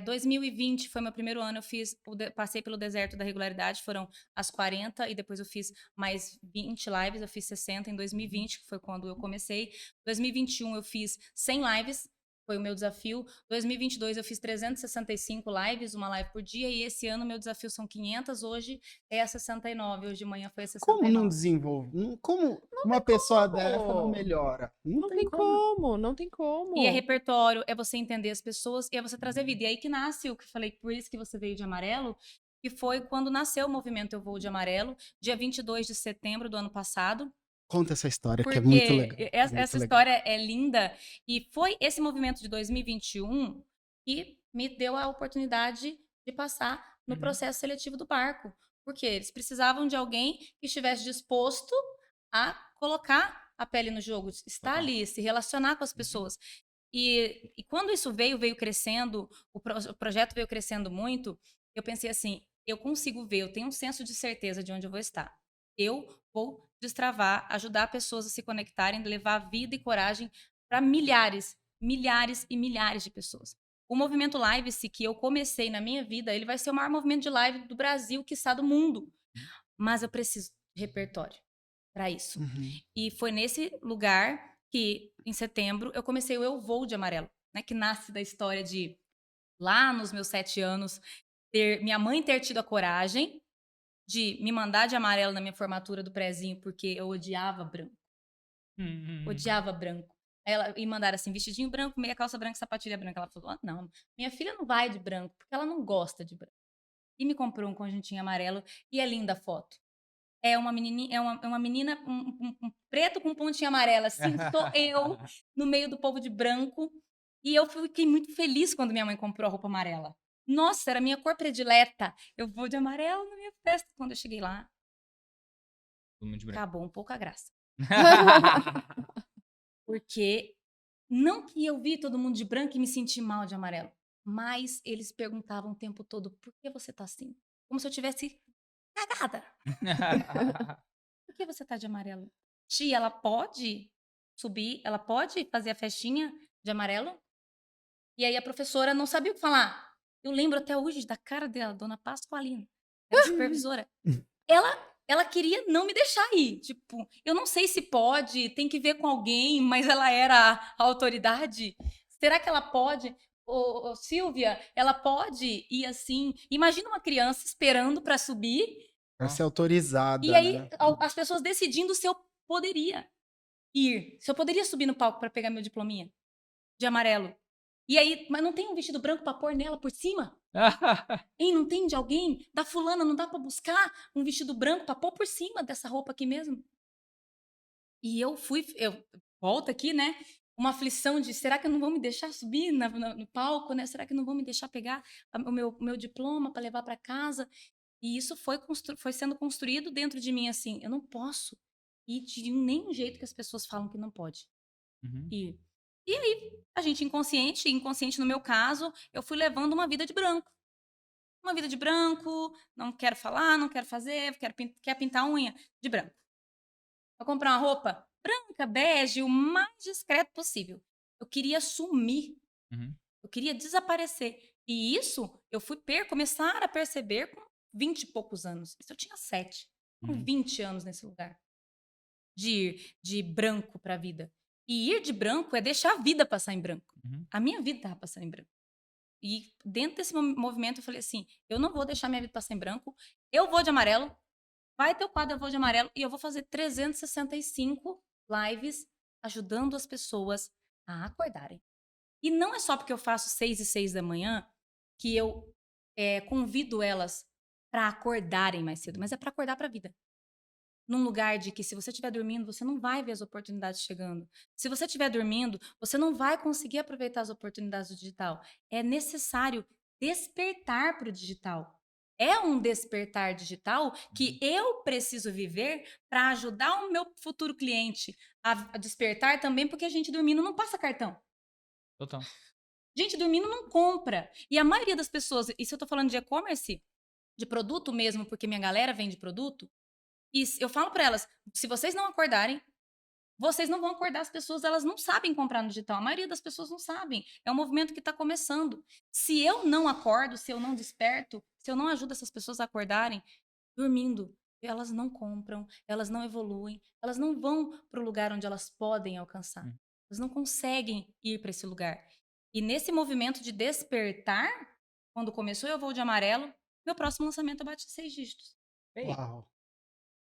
Speaker 4: 2020 foi meu primeiro ano, eu fiz, passei pelo deserto da regularidade, foram as 40, e depois eu fiz mais 20 lives, eu fiz 60 em 2020, que foi quando eu comecei. 2021 eu fiz 100 lives, foi o meu desafio. 2022 eu fiz 365 lives, uma live por dia, e esse ano meu desafio são 500, hoje é a 69, hoje de manhã foi a
Speaker 3: Como não
Speaker 4: 69.
Speaker 3: desenvolve? Como uma pessoa dessa não
Speaker 2: como.
Speaker 3: melhora? Não
Speaker 2: Não
Speaker 3: tem
Speaker 2: tem
Speaker 3: como.
Speaker 2: como, não tem
Speaker 4: E é
Speaker 2: como.
Speaker 4: repertório, é você entender as pessoas e é você trazer vida. E aí que nasce o que eu falei, por isso que você veio de amarelo, que foi quando nasceu o movimento Eu Vou de Amarelo, dia 22 de setembro do ano passado.
Speaker 3: Conta essa história, que é muito
Speaker 4: Porque
Speaker 3: legal. Muito
Speaker 4: essa
Speaker 3: legal.
Speaker 4: história é linda e foi esse movimento de 2021 que me deu a oportunidade de passar no
Speaker 1: Uhum.
Speaker 4: processo seletivo do barco. Porque eles precisavam de alguém que estivesse disposto a colocar a pele no jogo, estar
Speaker 1: Total.
Speaker 4: ali, se relacionar com as pessoas. E quando isso veio crescendo, o projeto veio crescendo muito, eu pensei assim, eu consigo ver, eu tenho um senso de certeza de onde eu vou estar. Eu vou destravar, ajudar pessoas a se conectarem, levar vida e coragem para milhares, milhares e milhares de pessoas. O movimento Live-se que eu comecei na minha vida, ele vai ser o maior movimento de live do Brasil, quiçá do mundo. Mas eu preciso de repertório para isso.
Speaker 3: Uhum.
Speaker 4: E foi nesse lugar que, em setembro, eu comecei o Eu Vou de Amarelo, né? Que nasce da história de, lá nos meus 7 anos, minha mãe ter tido a coragem de me mandar de amarelo na minha formatura do prezinho, porque eu odiava branco. Odiava branco. Aí ela me mandaram assim, vestidinho branco, meia calça branca, sapatilha branca. Ela falou, não, minha filha não vai de branco, porque ela não gosta de branco. E me comprou um conjuntinho amarelo, e é linda a foto. É uma menininha, é uma menina, um preto com pontinha amarela, assim, sou eu, no meio do povo de branco. E eu fiquei muito feliz quando minha mãe comprou a roupa amarela. Nossa, era a minha cor predileta. Eu vou de amarelo na minha festa. Quando eu cheguei lá,
Speaker 1: Todo mundo de branco.
Speaker 4: acabou um pouco a graça. Porque não que eu vi todo mundo de branco e me senti mal de amarelo, mas eles perguntavam o tempo todo, por que você tá assim? Como se eu tivesse cagada. Por que você tá de amarelo? Tia, ela pode subir? Ela pode fazer a festinha de amarelo? E aí a professora não sabia o que falar. Eu lembro até hoje da cara dela, dona Pascoalina, era a supervisora. Ela queria não me deixar ir. Tipo, eu não sei se pode, tem que ver com alguém, mas ela era a autoridade. Será que ela pode? Ô, Silvia, ela pode ir assim? Imagina uma criança esperando para subir
Speaker 3: Pra ser
Speaker 4: e
Speaker 3: autorizada,
Speaker 4: aí
Speaker 3: né?
Speaker 4: as pessoas decidindo se eu poderia ir, se eu poderia subir no palco para pegar meu diplominha de amarelo. E aí, mas não tem um vestido branco para pôr nela por cima? Hein, não tem de alguém? Da fulana, não dá para buscar um vestido branco para pôr por cima dessa roupa aqui mesmo? E eu volto aqui, né? Uma aflição de, será que não vão me deixar subir no palco, né? Será que não vão me deixar pegar o meu diploma para levar para casa? E isso foi sendo construído dentro de mim, assim, eu não posso ir de nenhum jeito que as pessoas falam que não pode
Speaker 1: Uhum.
Speaker 4: ir. E aí, a gente inconsciente no meu caso, eu fui levando uma vida de branco. Uma vida de branco, não quero falar, não quero fazer, quer pintar a unha de branco. Vou comprar uma roupa branca, bege, o mais discreto possível. Eu queria sumir,
Speaker 1: Uhum.
Speaker 4: eu queria desaparecer. E isso eu fui começar a perceber com 20 e poucos anos. Isso eu tinha 7, com
Speaker 1: Uhum.
Speaker 4: 20 anos nesse lugar. De ir de branco para a vida. E ir de branco é deixar a vida passar em branco.
Speaker 1: Uhum.
Speaker 4: A minha vida estava passando em branco. E dentro desse movimento eu falei assim, eu não vou deixar minha vida passar em branco, eu vou de amarelo, vai ter o quadro Eu Vou de Amarelo, e eu vou fazer 365 lives ajudando as pessoas a acordarem. E não é só porque eu faço 6 e 6 da manhã que eu convido elas para acordarem mais cedo, mas é para acordar para a vida. num lugar de que se você estiver dormindo, você não vai ver as oportunidades chegando. Se você estiver dormindo, você não vai conseguir aproveitar as oportunidades do digital. É necessário despertar para o digital. É um despertar digital que eu preciso viver para ajudar o meu futuro cliente a despertar também, porque a gente dormindo não passa cartão.
Speaker 1: Total.
Speaker 4: Gente dormindo não compra. E a maioria das pessoas, isso eu tô falando de e-commerce, de produto mesmo, porque minha galera vende produto, e eu falo para elas, se vocês não acordarem, vocês não vão acordar as pessoas, elas não sabem comprar no digital. A maioria das pessoas não sabem. É um movimento que está começando. Se eu não acordo, se eu não desperto, se eu não ajudo essas pessoas a acordarem, dormindo, elas não compram, elas não evoluem, elas não vão para o lugar onde elas podem alcançar.
Speaker 1: Hum.
Speaker 4: Elas não conseguem ir para esse lugar. E nesse movimento de despertar, quando começou Eu Vou de Amarelo, meu próximo lançamento bate 6 dígitos.
Speaker 1: Ei,
Speaker 3: Uau.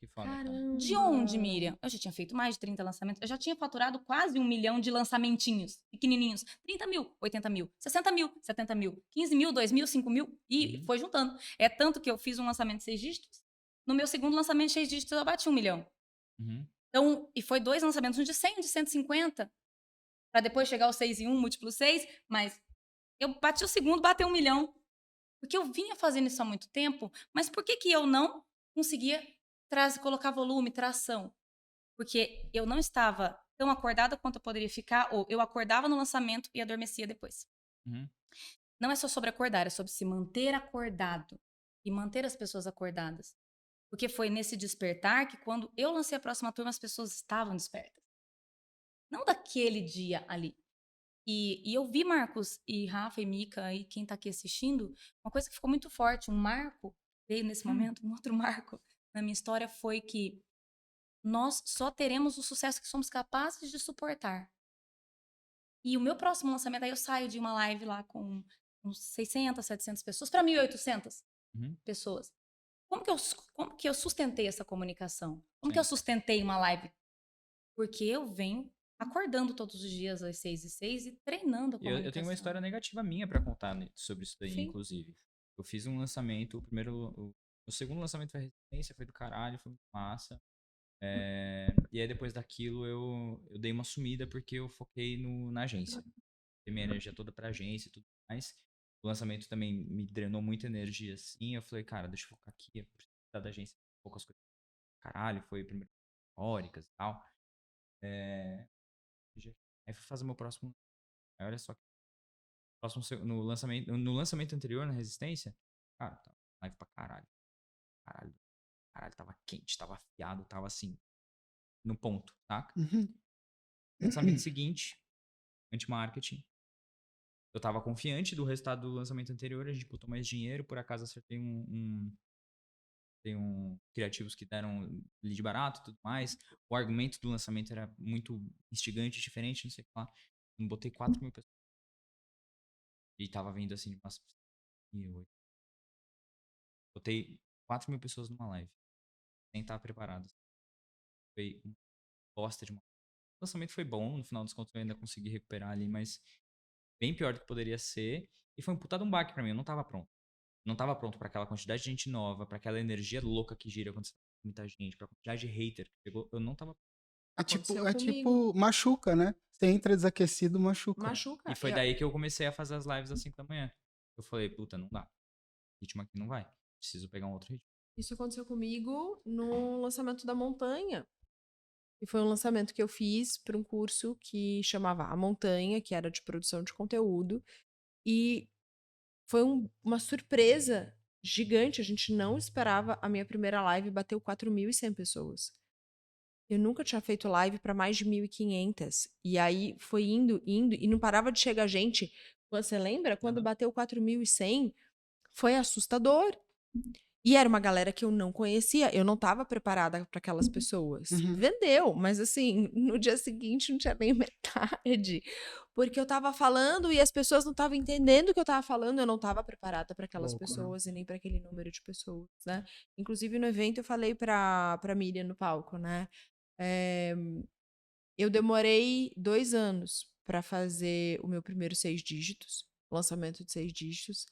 Speaker 1: que foda, cara.
Speaker 4: De onde, Miriam? Eu já tinha feito mais de 30 lançamentos. Eu já tinha faturado quase 1 milhão de lançamentinhos pequenininhos. 30 mil, 80 mil, 60 mil, 70 mil, 15 mil, 2 mil, 5 mil. E foi juntando. É tanto que eu fiz um lançamento de 6 dígitos. No meu segundo lançamento de 6 dígitos, eu bati 1 milhão.
Speaker 1: Uhum.
Speaker 4: Então, e foi 2 lançamentos, um de 100 e um de 150. Para depois chegar ao 6 em 1, múltiplo 6. Mas eu bati o segundo, bateu 1 milhão. Porque eu vinha fazendo isso há muito tempo. Mas por que eu não conseguia colocar volume, tração? Porque eu não estava tão acordada quanto eu poderia ficar, ou eu acordava no lançamento e adormecia depois.
Speaker 1: Uhum.
Speaker 4: Não é só sobre acordar, é sobre se manter acordado e manter as pessoas acordadas. Porque foi nesse despertar que quando eu lancei a próxima turma, as pessoas estavam despertas. Não daquele dia ali. E eu vi, Marcos e Rafa e Mica e quem está aqui assistindo, uma coisa que ficou muito forte, um marco veio nesse momento, um outro marco na minha história foi que nós só teremos o sucesso que somos capazes de suportar. E o meu próximo lançamento, aí eu saio de uma live lá com uns 600, 700 pessoas para 1.800
Speaker 1: Uhum.
Speaker 4: pessoas. Como que eu sustentei essa comunicação? Como que
Speaker 1: Sim.
Speaker 4: eu sustentei uma live? Porque eu venho acordando todos os dias às 6h06 e treinando a
Speaker 1: E eu
Speaker 4: comunicação.
Speaker 1: tenho uma história negativa minha pra contar sobre isso daí,
Speaker 4: Sim.
Speaker 1: inclusive. Eu fiz um lançamento, o segundo lançamento foi a Resistência, foi do caralho, foi muito massa. E aí depois daquilo eu dei uma sumida porque eu foquei na agência. Dei minha energia toda pra agência e tudo mais. O lançamento também me drenou muita energia assim. Eu falei, cara, deixa eu focar aqui, eu preciso da agência, poucas coisas. Caralho, foi primeiro teóricas e tal. Aí fui fazer meu próximo. Aí olha só, no lançamento anterior, na Resistência, cara, tava live pra caralho. Caralho, tava quente, tava afiado, tava assim, no ponto, tá?
Speaker 3: Uhum.
Speaker 1: Lançamento seguinte, anti-marketing. Eu tava confiante do resultado do lançamento anterior, a gente botou mais dinheiro, por acaso acertei tem criativos que deram lead barato e tudo mais. O argumento do lançamento era muito instigante, diferente, não sei o que lá. Eu botei 4 mil pessoas. E tava vindo assim de umas 1.008. Botei 4 mil pessoas numa live. Nem estar preparado. Foi uma bosta de uma. O lançamento foi bom, no final dos contos eu ainda consegui recuperar ali, mas bem pior do que poderia ser. E foi um puta de um baque pra mim, eu não tava pronto. Não tava pronto pra aquela quantidade de gente nova, pra aquela energia louca que gira quando você tá com muita gente, pra quantidade de hater que pegou. Eu não tava.
Speaker 2: Aconteceu
Speaker 3: É
Speaker 2: comigo.
Speaker 3: tipo, machuca, né? Você entra desaquecido, machuca.
Speaker 2: Machuca.
Speaker 1: E foi daí que eu comecei a fazer as lives às 5 da manhã. Eu falei, puta, não dá. O ritmo aqui não vai. Preciso pegar um outro ritmo.
Speaker 2: Isso aconteceu comigo no lançamento da Montanha. E foi um lançamento que eu fiz para um curso que chamava A Montanha, que era de produção de conteúdo. E foi uma surpresa gigante. A gente não esperava. A minha primeira live bateu 4.100 pessoas. Eu nunca tinha feito live para mais de 1.500. E aí foi indo, e não parava de chegar gente. Você lembra? Quando bateu 4.100, foi assustador. E era uma galera que eu não conhecia, eu não estava preparada para aquelas pessoas.
Speaker 3: Uhum.
Speaker 2: Vendeu, mas assim, no dia seguinte não tinha nem metade. Porque eu estava falando e as pessoas não estavam entendendo o que eu estava falando, eu não estava preparada para aquelas
Speaker 3: Louco, né?
Speaker 2: pessoas e nem para aquele número de pessoas, né? Inclusive no evento eu falei para Miriam no palco, né? Eu demorei 2 anos para fazer o meu primeiro 6 dígitos, lançamento de 6 dígitos,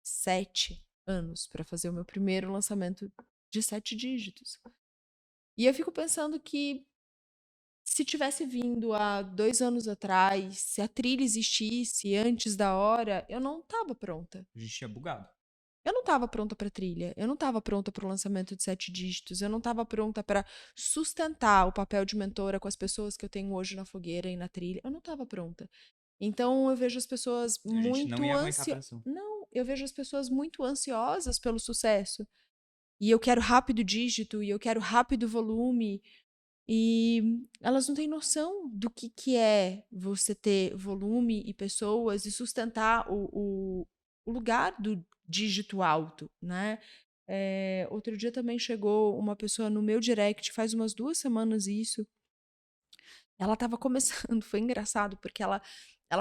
Speaker 2: 7 anos para fazer o meu primeiro lançamento de 7 dígitos. E eu fico pensando que se tivesse vindo há 2 anos atrás, se a trilha existisse antes da hora, eu não estava pronta.
Speaker 1: A gente tinha bugado.
Speaker 2: Eu não estava pronta para trilha, eu não estava pronta para o lançamento de 7 dígitos, eu não estava pronta para sustentar o papel de mentora com as pessoas que eu tenho hoje na fogueira e na trilha. Eu não estava pronta. Então eu vejo as pessoas
Speaker 1: A gente não
Speaker 2: muito
Speaker 1: ia aguentar a
Speaker 2: ansiosas.
Speaker 1: pressão.
Speaker 2: Não, eu vejo as pessoas muito ansiosas pelo sucesso. E eu quero rápido dígito, e eu quero rápido volume. E elas não têm noção do que é você ter volume e pessoas e sustentar o lugar do dígito alto, né? Outro dia também chegou uma pessoa no meu direct, faz umas 2 semanas isso. Ela estava começando, foi engraçado, porque ela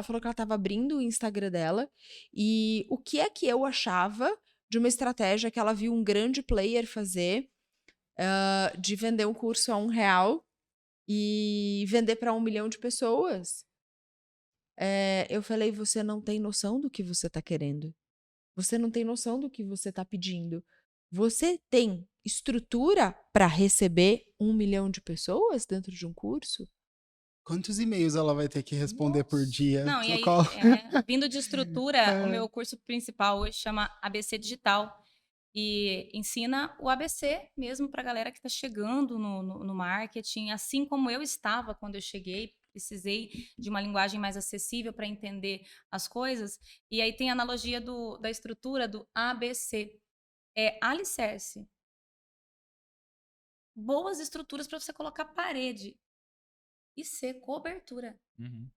Speaker 2: falou que ela estava abrindo o Instagram dela e o que é que eu achava de uma estratégia que ela viu um grande player fazer, de vender um curso a R$1 e vender para 1 milhão de pessoas. Eu falei, você não tem noção do que você está querendo. Você não tem noção do que você está pedindo. Você tem estrutura para receber 1 milhão de pessoas dentro de um curso?
Speaker 3: Quantos e-mails ela vai ter que responder por dia?
Speaker 4: Não, e aí,
Speaker 3: Qual-
Speaker 4: vindo de estrutura, o meu curso principal hoje chama ABC Digital. E ensina o ABC mesmo para a galera que está chegando no marketing, assim como eu estava quando eu cheguei, precisei de uma linguagem mais acessível para entender as coisas. E aí tem a analogia da estrutura do ABC. É alicerce. Boas estruturas para você colocar parede. E C, cobertura.
Speaker 1: Uhum.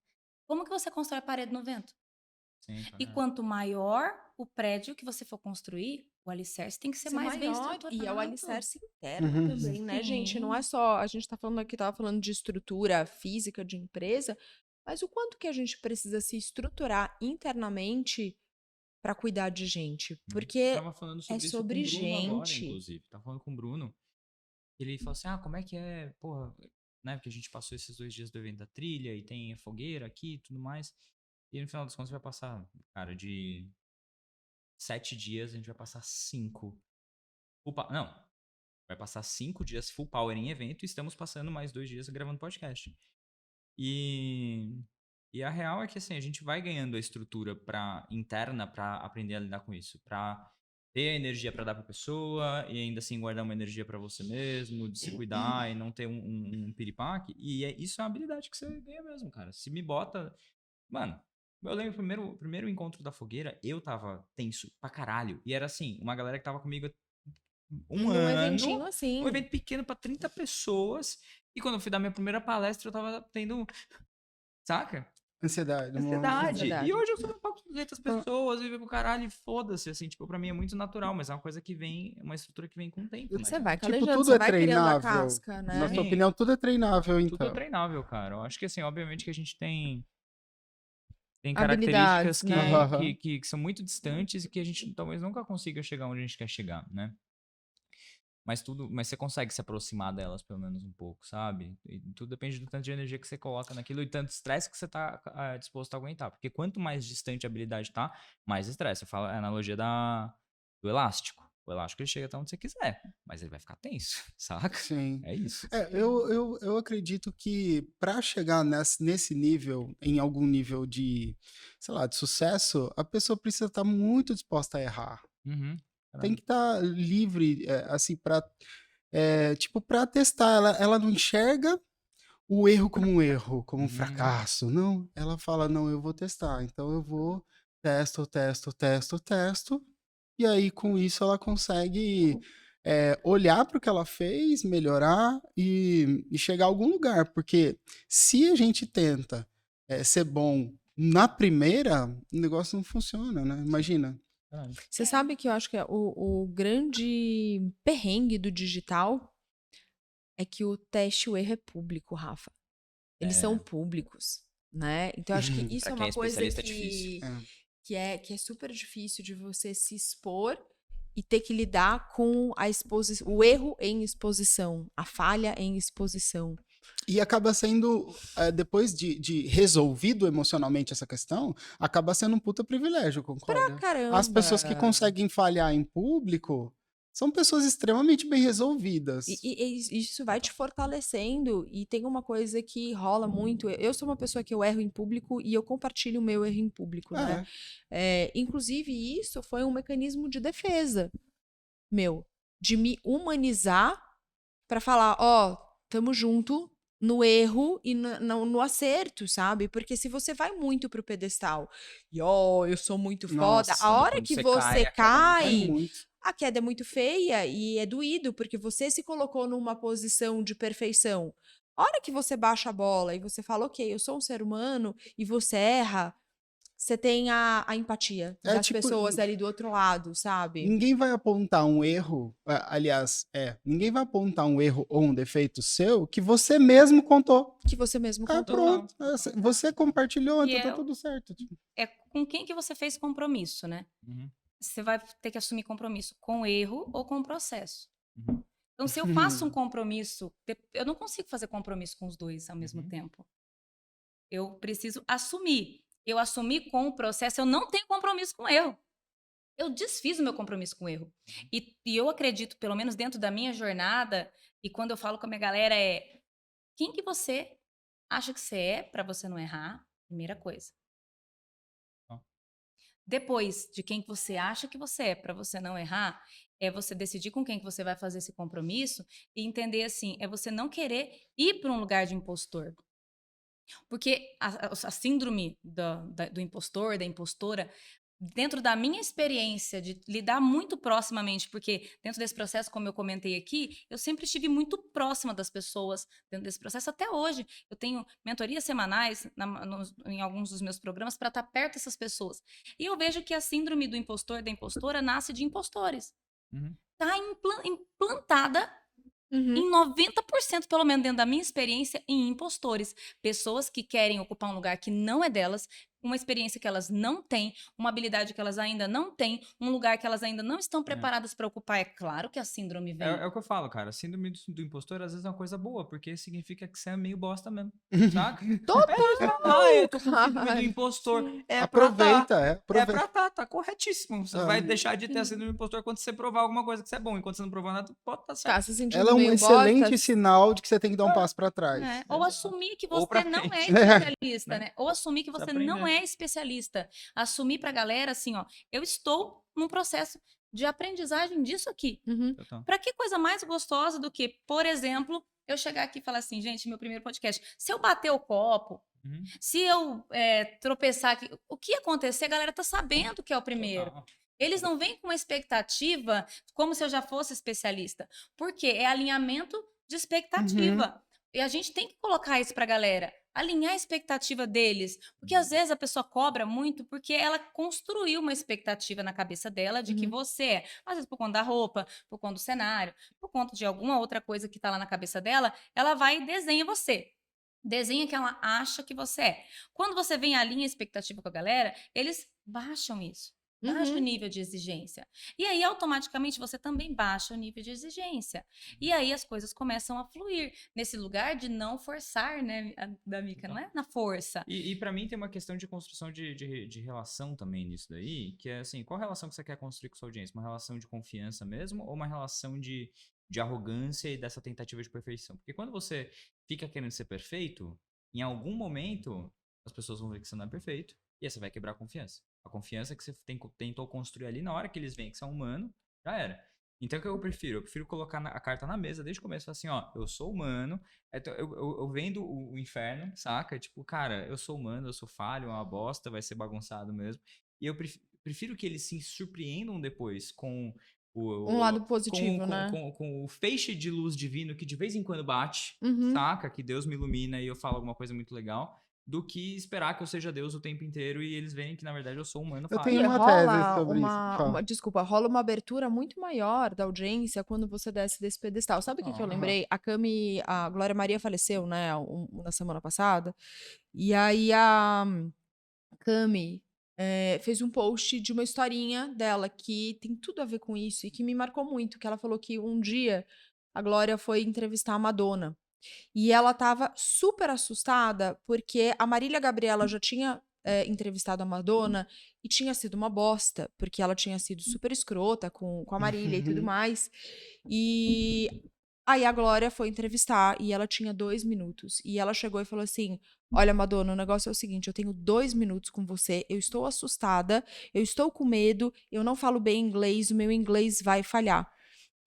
Speaker 4: Como que você constrói parede no vento?
Speaker 1: Sim,
Speaker 4: E quanto maior o prédio que você for construir, o alicerce tem que ser mais bem estruturado.
Speaker 2: E é o alicerce interno
Speaker 3: Uhum.
Speaker 2: também, né, gente? Não
Speaker 4: Sim.
Speaker 2: é só, a gente tá falando aqui, tava falando de estrutura física de empresa, mas o quanto que a gente precisa se estruturar internamente para cuidar de gente? Porque
Speaker 1: Tava falando sobre isso
Speaker 2: sobre
Speaker 1: com o Bruno agora,
Speaker 2: gente.
Speaker 1: inclusive. Tava falando com o Bruno. Ele falou assim, como é que é, porra, né? Porque a gente passou esses 2 dias do evento da trilha e tem a fogueira aqui e tudo mais. E no final das contas vai passar, cara, de 7 dias, a gente vai passar 5. Não, vai passar 5 dias full power em evento e estamos passando mais 2 dias gravando podcast. E a real é que assim, a gente vai ganhando a estrutura interna para aprender a lidar com isso, para ter a energia para dar para pessoa e ainda assim guardar uma energia para você mesmo, de se cuidar e não ter um piripaque. E isso é uma habilidade que você ganha mesmo, cara. Se me bota, mano, eu lembro o primeiro encontro da fogueira, eu tava tenso pra caralho e era assim, uma galera que tava comigo um
Speaker 2: Num
Speaker 1: ano,
Speaker 2: eventinho assim.
Speaker 1: um evento pequeno pra 30 pessoas. E quando eu fui dar minha primeira palestra, eu tava tendo, saca?
Speaker 3: Ansiedade.
Speaker 1: Ansiedade.
Speaker 2: Ansiedade.
Speaker 1: E hoje eu sou um pouco 200 pessoas, vivo pro caralho e foda-se, assim, tipo, pra mim é muito natural, mas é uma coisa que vem, uma estrutura que vem com o tempo, né?
Speaker 2: Você vai
Speaker 3: Tipo,
Speaker 2: calejando,
Speaker 3: tudo
Speaker 2: você
Speaker 3: é
Speaker 2: vai criando a
Speaker 3: treinável.
Speaker 2: casca, né?
Speaker 3: Na sua opinião, tudo é treinável,
Speaker 1: Tudo é
Speaker 3: então.
Speaker 1: treinável, cara. Eu acho que, assim, obviamente que a gente tem
Speaker 2: Habilidades,
Speaker 1: características
Speaker 2: né?
Speaker 1: que são muito distantes e que a gente talvez nunca consiga chegar onde a gente quer chegar, né? Mas você consegue se aproximar delas pelo menos um pouco, sabe? E tudo depende do tanto de energia que você coloca naquilo e tanto estresse que você tá disposto a aguentar. Porque quanto mais distante a habilidade tá, mais estresse. Eu falo a analogia do elástico. O elástico ele chega até onde você quiser, mas ele vai ficar tenso, saca?
Speaker 3: Sim.
Speaker 1: É isso.
Speaker 3: Eu acredito que para chegar nesse nível, em algum nível de, sei lá, de sucesso, a pessoa precisa estar muito disposta a errar.
Speaker 1: Uhum.
Speaker 3: Tem que estar livre, assim, tipo, para testar. Ela não enxerga o erro como um erro, como um fracasso. Não, ela fala, não, eu vou testar. Então eu vou, testo. E aí, com isso, ela consegue olhar para o que ela fez, melhorar e chegar a algum lugar. Porque se a gente tenta ser bom na primeira, o negócio não funciona, né? Imagina.
Speaker 2: Você sabe que eu acho que o grande perrengue do digital é que o teste e o erro é público, Rafa. Eles são públicos, né? Então eu acho que isso
Speaker 1: Pra
Speaker 2: é
Speaker 1: quem
Speaker 2: uma
Speaker 1: é
Speaker 2: coisa
Speaker 1: especialista, é difícil.
Speaker 2: que é super difícil de você se expor e ter que lidar com o erro em exposição, a falha em exposição.
Speaker 3: E acaba sendo, depois de resolvido emocionalmente essa questão, acaba sendo um puta privilégio, concorda?
Speaker 2: Pra caramba.
Speaker 3: As pessoas que conseguem falhar em público, são pessoas extremamente bem resolvidas.
Speaker 2: E isso vai te fortalecendo. E tem uma coisa que rola muito. Eu sou uma pessoa que eu erro em público e eu compartilho o meu erro em público, né? Inclusive, isso foi um mecanismo de defesa meu, de me humanizar para falar, ó, tamo junto no erro e no acerto, sabe? Porque se você vai muito pro pedestal e, ó, eu sou muito foda,
Speaker 3: Nossa,
Speaker 2: a hora
Speaker 1: quando
Speaker 2: que
Speaker 1: você
Speaker 2: você
Speaker 1: cai, a queda é
Speaker 3: É
Speaker 1: muito
Speaker 2: cai,
Speaker 3: muito.
Speaker 2: a queda é muito feia e é doído, porque você se colocou numa posição de perfeição. A hora que você baixa a bola e você fala, ok, eu sou um ser humano e você erra, você tem a empatia
Speaker 3: É
Speaker 2: das
Speaker 3: tipo,
Speaker 2: pessoas ali do outro lado, sabe?
Speaker 3: ninguém vai apontar um erro, aliás, ninguém vai apontar um erro ou um defeito seu que você mesmo contou.
Speaker 2: Que você mesmo contou.
Speaker 3: Pronto. Você compartilhou,
Speaker 4: E
Speaker 3: então tá tudo certo. Tipo.
Speaker 4: é com quem que você fez compromisso, né?
Speaker 1: Uhum,
Speaker 4: Você vai ter que assumir compromisso com o erro ou com o processo.
Speaker 1: uhum,
Speaker 4: Então, se eu faço um compromisso, eu não consigo fazer compromisso com os dois ao mesmo
Speaker 1: Uhum.
Speaker 4: tempo. Eu preciso assumir. Eu assumi com o processo, eu não tenho compromisso com o erro. Eu desfiz o meu compromisso com o erro. E eu acredito, pelo menos dentro da minha jornada, e quando eu falo com a minha galera, quem que você acha que você é para você não errar? Primeira coisa.
Speaker 1: Ó.
Speaker 4: Depois de quem que você acha que você é para você não errar, é você decidir com quem que você vai fazer esse compromisso e entender assim, é você não querer ir para um lugar de impostor. Porque a síndrome do impostor, da impostora, dentro da minha experiência de lidar muito proximamente, porque dentro desse processo, como eu comentei aqui, eu sempre estive muito próxima das pessoas dentro desse processo, até hoje. Eu tenho mentorias semanais em alguns dos meus programas para estar perto dessas pessoas. E eu vejo que a síndrome do impostor, da impostora, nasce de impostores.
Speaker 1: uhum.
Speaker 4: Está implantada
Speaker 2: Uhum.
Speaker 4: em 90%, pelo menos dentro da minha experiência, em impostores. Pessoas que querem ocupar um lugar que não é delas, uma experiência que elas não têm, uma habilidade que elas ainda não têm, um lugar que elas ainda não estão preparadas para ocupar. É claro que a síndrome vem.
Speaker 1: É o que eu falo, cara. Síndrome do impostor às vezes é uma coisa boa, porque significa que você é meio bosta mesmo. Saca?
Speaker 2: Total,
Speaker 1: Eu tô com síndrome do
Speaker 2: cara.
Speaker 1: impostor. É
Speaker 3: Aproveita,
Speaker 1: É
Speaker 3: aproveita.
Speaker 1: tá corretíssimo. Você
Speaker 3: Ah.
Speaker 1: vai deixar de ter a síndrome do impostor quando você provar alguma coisa que você é bom. Enquanto você não provar nada, pode estar certo.
Speaker 2: Tá se sentindo
Speaker 3: Ela é um
Speaker 2: meio
Speaker 3: excelente
Speaker 2: bosta?
Speaker 3: sinal de que você tem que dar um passo pra trás.
Speaker 4: Ou assumir que
Speaker 1: Ou
Speaker 4: você
Speaker 1: pra
Speaker 4: não é
Speaker 1: frente.
Speaker 4: especialista,
Speaker 1: Né?
Speaker 4: né? Ou assumir que
Speaker 1: Precisa
Speaker 4: você não
Speaker 1: aprender.
Speaker 4: é especialista. Assumir pra galera assim, ó, eu estou num processo de aprendizagem disso aqui.
Speaker 2: Uhum.
Speaker 1: Total.
Speaker 4: Pra que coisa mais gostosa do que, por exemplo, eu chegar aqui e falar assim, gente, meu primeiro podcast, se eu bater o copo,
Speaker 1: Uhum.
Speaker 4: se eu tropeçar aqui, o que acontecer, a galera tá sabendo que é o primeiro.
Speaker 1: Total.
Speaker 4: Eles não vêm com uma expectativa como se eu já fosse especialista. Por quê? É alinhamento de expectativa. E a gente tem que colocar isso pra galera. Alinhar a expectativa deles. Porque às vezes a pessoa cobra muito porque ela construiu uma expectativa na cabeça dela de que
Speaker 2: Uhum.
Speaker 4: você é. Às vezes por conta da roupa, por conta do cenário, por conta de alguma outra coisa que tá lá na cabeça dela, ela vai e desenha você. Desenha que ela acha que você é. Quando você vem e alinha a expectativa com a galera, eles baixam isso. Baixa o
Speaker 2: Uhum.
Speaker 4: nível de exigência. E aí, automaticamente, você também baixa o nível de exigência. E aí, as coisas começam a fluir. Nesse lugar de não forçar, né, da Mica? Não é na força.
Speaker 1: E para mim tem uma questão de construção de relação também nisso daí, que é assim, qual relação que você quer construir com sua audiência? Uma relação de confiança mesmo ou uma relação de arrogância e dessa tentativa de perfeição? Porque quando você fica querendo ser perfeito, em algum momento as pessoas vão ver que você não é perfeito e aí você vai quebrar a confiança. A confiança que você tentou construir ali, na hora que eles veem que você é humano, já era. Então o que eu prefiro? Eu prefiro colocar a carta na mesa desde o começo, assim, ó, eu sou humano, eu vendo o inferno, saca? Tipo, cara, eu sou humano, eu sou falho, é uma bosta, vai ser bagunçado mesmo. E eu prefiro que eles se surpreendam depois com
Speaker 2: Um lado positivo, né?
Speaker 1: com o feixe de luz divino que de vez em quando bate,
Speaker 2: Uhum.
Speaker 1: saca? Que Deus me ilumina e eu falo alguma coisa muito legal, do que esperar que eu seja Deus o tempo inteiro e eles veem que, na verdade, eu sou humano
Speaker 3: Eu
Speaker 1: falho.
Speaker 3: tenho
Speaker 2: E
Speaker 3: uma
Speaker 2: rola
Speaker 3: tese sobre isso. Fala.
Speaker 2: desculpa, rola uma abertura muito maior da audiência quando você desce desse pedestal. Sabe o que eu lembrei? A Glória Maria faleceu, né, na semana passada. E aí a Cami fez um post de uma historinha dela que tem tudo a ver com isso e que me marcou muito, que ela falou que um dia a Glória foi entrevistar a Madonna. E ela estava super assustada porque a Marília Gabriela já tinha entrevistado a Madonna e tinha sido uma bosta, porque ela tinha sido super escrota com a Marília e tudo mais. E aí a Glória foi entrevistar e ela tinha 2 minutos. E ela chegou e falou assim: Olha, Madonna, o negócio é o seguinte: eu tenho 2 minutos com você, eu estou assustada, eu estou com medo, eu não falo bem inglês, o meu inglês vai falhar.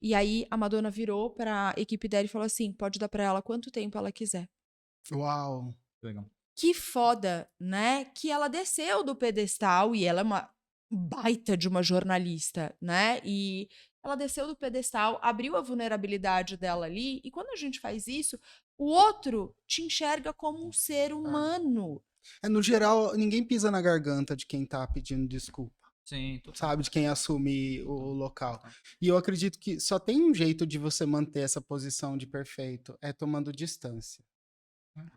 Speaker 2: E aí a Madonna virou pra equipe dela e falou assim: pode dar pra ela quanto tempo ela quiser.
Speaker 3: Uau.
Speaker 1: Legal.
Speaker 2: Que foda, né? Que ela desceu do pedestal e ela é uma baita de uma jornalista, né? E ela desceu do pedestal, abriu a vulnerabilidade dela ali, e quando a gente faz isso, o outro te enxerga como um ser humano.
Speaker 3: No geral, ninguém pisa na garganta de quem tá pedindo desculpa,
Speaker 1: Sim, total.
Speaker 3: sabe? De quem assume o local.
Speaker 1: Total.
Speaker 3: E eu acredito que só tem um jeito de você manter essa posição de perfeito, é tomando distância.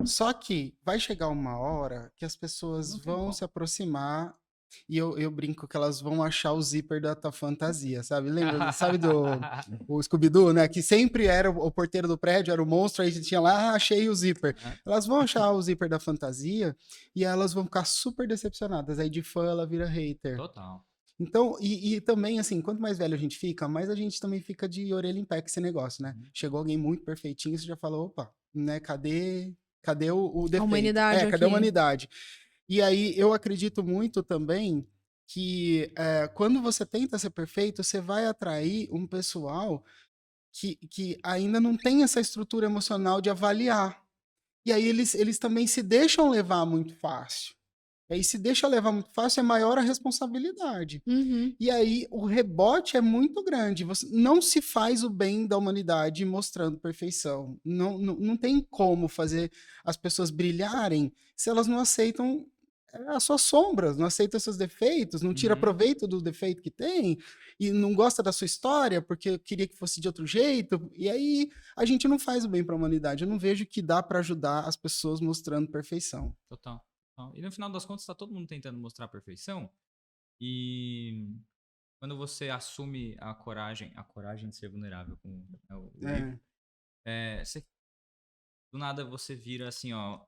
Speaker 3: Só que vai chegar uma hora que as pessoas
Speaker 1: Não tem
Speaker 3: vão
Speaker 1: como.
Speaker 3: se aproximar e eu brinco que elas vão achar o zíper da tua fantasia, sabe? Lembra, sabe o Scooby-Doo, né? Que sempre era o porteiro do prédio, era o monstro, aí tinha lá, achei o zíper. Elas vão achar o zíper da fantasia e elas vão ficar super decepcionadas. Aí de fã ela vira hater.
Speaker 1: Total.
Speaker 3: Então, e também, assim, quanto mais velho a gente fica, mais a gente também fica de orelha em pé com esse negócio, né? Chegou alguém muito perfeitinho, você já falou, opa, né? Cadê o defeito?
Speaker 2: humanidade
Speaker 3: Cadê a
Speaker 2: aqui.
Speaker 3: humanidade? E aí, eu acredito muito também que quando você tenta ser perfeito, você vai atrair um pessoal que ainda não tem essa estrutura emocional de avaliar. E aí, eles também se deixam levar muito fácil. E aí, se deixa levar muito fácil, é maior a responsabilidade.
Speaker 2: Uhum.
Speaker 3: E aí, o rebote é muito grande. Você não se faz o bem da humanidade mostrando perfeição. Não tem como fazer as pessoas brilharem se elas não aceitam as suas sombras, não aceitam seus defeitos, não tira
Speaker 1: Uhum.
Speaker 3: proveito do defeito que tem, e não gosta da sua história porque queria que fosse de outro jeito. E aí, a gente não faz o bem para a humanidade. Eu não vejo que dá para ajudar as pessoas mostrando perfeição.
Speaker 1: Total. Total. E no final das contas, tá todo mundo tentando mostrar a perfeição. E quando você assume a coragem de ser vulnerável, como é o Ray, do nada você vira assim, ó,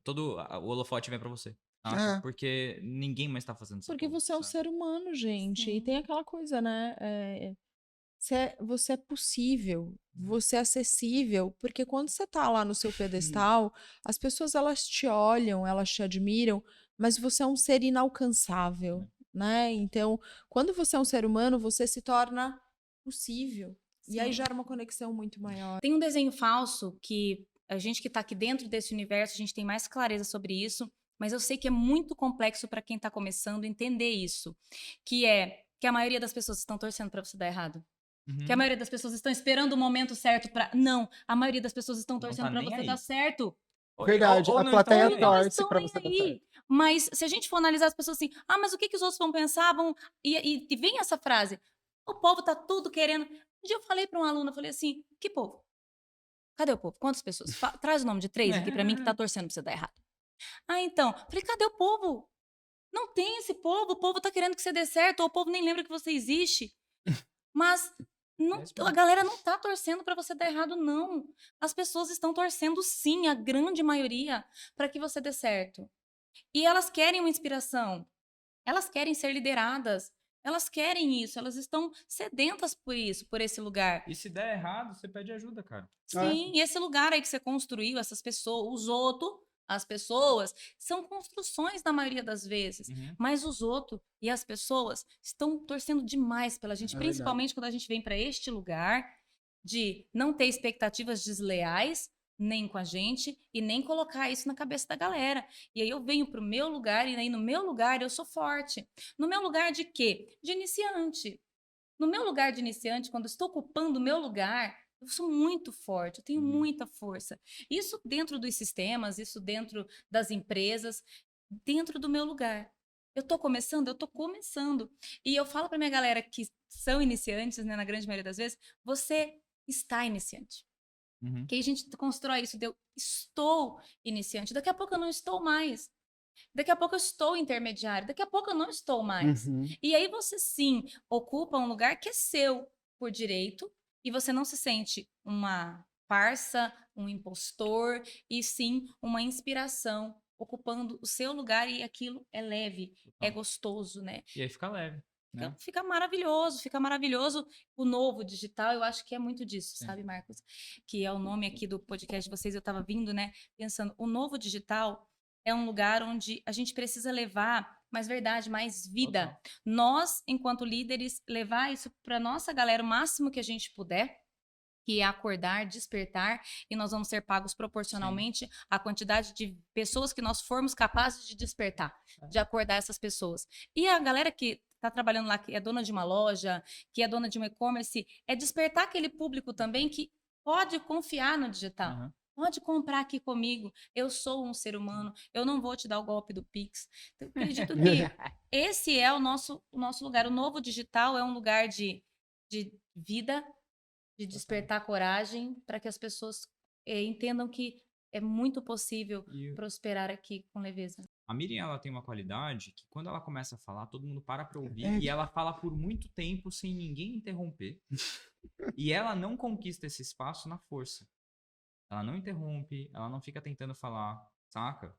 Speaker 1: todo o holofote vem pra você. Saca? Porque ninguém mais tá fazendo essa
Speaker 2: Porque
Speaker 1: porra,
Speaker 2: você é um
Speaker 1: sabe?
Speaker 2: ser humano, gente. E
Speaker 4: Sim.
Speaker 2: tem aquela coisa, né? Você é possível, você é acessível, porque quando você tá lá no seu pedestal, as pessoas elas te olham, elas te admiram, mas você é um ser inalcançável, né? Então, quando você é um ser humano, você se torna possível. E aí
Speaker 4: Sim.
Speaker 2: gera uma conexão muito maior.
Speaker 4: Tem um desenho falso que a gente que tá aqui dentro desse universo, a gente tem mais clareza sobre isso, mas eu sei que é muito complexo para quem tá começando entender isso, que é que a maioria das pessoas estão torcendo para você dar errado.
Speaker 1: Uhum.
Speaker 4: Que a maioria das pessoas estão esperando o momento certo para. Não, a maioria das pessoas estão
Speaker 1: Não
Speaker 4: torcendo
Speaker 1: tá
Speaker 4: para
Speaker 1: nem
Speaker 4: você
Speaker 1: aí.
Speaker 4: dar certo.
Speaker 3: Verdade, a
Speaker 1: não
Speaker 3: plateia
Speaker 1: estão nem aí.
Speaker 4: Não
Speaker 3: torce
Speaker 4: estão
Speaker 3: para
Speaker 4: nem
Speaker 3: você dar certo.
Speaker 4: aí. Mas se a gente for analisar as pessoas assim, mas o que os outros vão pensar? E vem essa frase: o povo tá tudo querendo. Um dia eu falei para um aluno, eu falei assim: que povo? Cadê o povo? Quantas pessoas? Traz o nome de 3 aqui para mim que tá torcendo pra você dar errado. Então. Falei: cadê o povo? Não tem esse povo. O povo tá querendo que você dê certo, ou o povo nem lembra que você existe. Mas a galera não tá torcendo para você dar errado, não. As pessoas estão torcendo, sim, a grande maioria, para que você dê certo. E elas querem uma inspiração. Elas querem ser lideradas. Elas querem isso. Elas estão sedentas por isso, por esse lugar.
Speaker 1: E se der errado, você pede ajuda, cara.
Speaker 4: Sim, e esse lugar aí que você construiu, essas pessoas, os outros, as pessoas, são construções na maioria das vezes.
Speaker 1: Uhum.
Speaker 4: Mas os outros e as pessoas estão torcendo demais pela gente,
Speaker 3: É
Speaker 4: principalmente quando a gente vem para este lugar de não ter expectativas desleais nem com a gente e nem colocar isso na cabeça da galera. E aí eu venho pro meu lugar e aí no meu lugar eu sou forte. No meu lugar de quê? De iniciante. No meu lugar de iniciante, quando eu estou ocupando o meu lugar, eu sou muito forte, eu tenho muita força. Isso dentro dos sistemas, isso dentro das empresas, dentro do meu lugar. Eu tô começando? Eu tô começando. E eu falo pra minha galera que são iniciantes, né, na grande maioria das vezes, você está iniciante.
Speaker 1: Uhum.
Speaker 4: Que aí a gente constrói isso, eu estou iniciante. Daqui a pouco eu não estou mais. Daqui a pouco eu estou intermediário, daqui a pouco eu não estou mais.
Speaker 3: Uhum.
Speaker 4: E aí você sim ocupa um lugar que é seu por direito e você não se sente uma farsa, um impostor e sim uma inspiração ocupando o seu lugar e aquilo é leve, é
Speaker 1: Total.
Speaker 4: gostoso, né?
Speaker 1: E aí fica leve, né?
Speaker 4: Então, fica maravilhoso, fica maravilhoso. O novo digital, eu acho que é muito disso,
Speaker 1: Sim.
Speaker 4: sabe, Marcos? Que é o nome aqui do podcast de vocês, eu estava vindo, né, pensando, o novo digital é um lugar onde a gente precisa levar mais verdade, mais vida.
Speaker 1: Total.
Speaker 4: Nós, enquanto líderes, levar isso para nossa galera o máximo que a gente puder, que é acordar, despertar, e nós vamos ser pagos proporcionalmente à quantidade de pessoas que nós formos capazes de despertar, de acordar essas pessoas. E a galera que está trabalhando lá, que é dona de uma loja, que é dona de um e-commerce, é despertar aquele público também que pode confiar no digital.
Speaker 1: Aham.
Speaker 4: Pode comprar aqui comigo, eu sou um ser humano, eu não vou te dar o golpe do Pix. Então, eu acredito que esse é o nosso lugar. O novo digital é um lugar de vida, de despertar coragem para que as pessoas entendam que é muito possível
Speaker 1: E
Speaker 4: prosperar aqui com leveza.
Speaker 1: a Miriam, ela tem uma qualidade que quando ela começa a falar, todo mundo para pra ouvir.
Speaker 3: É.
Speaker 1: E ela fala por muito tempo sem ninguém interromper. E ela não conquista esse espaço na força. Ela não interrompe, ela não fica tentando falar, saca?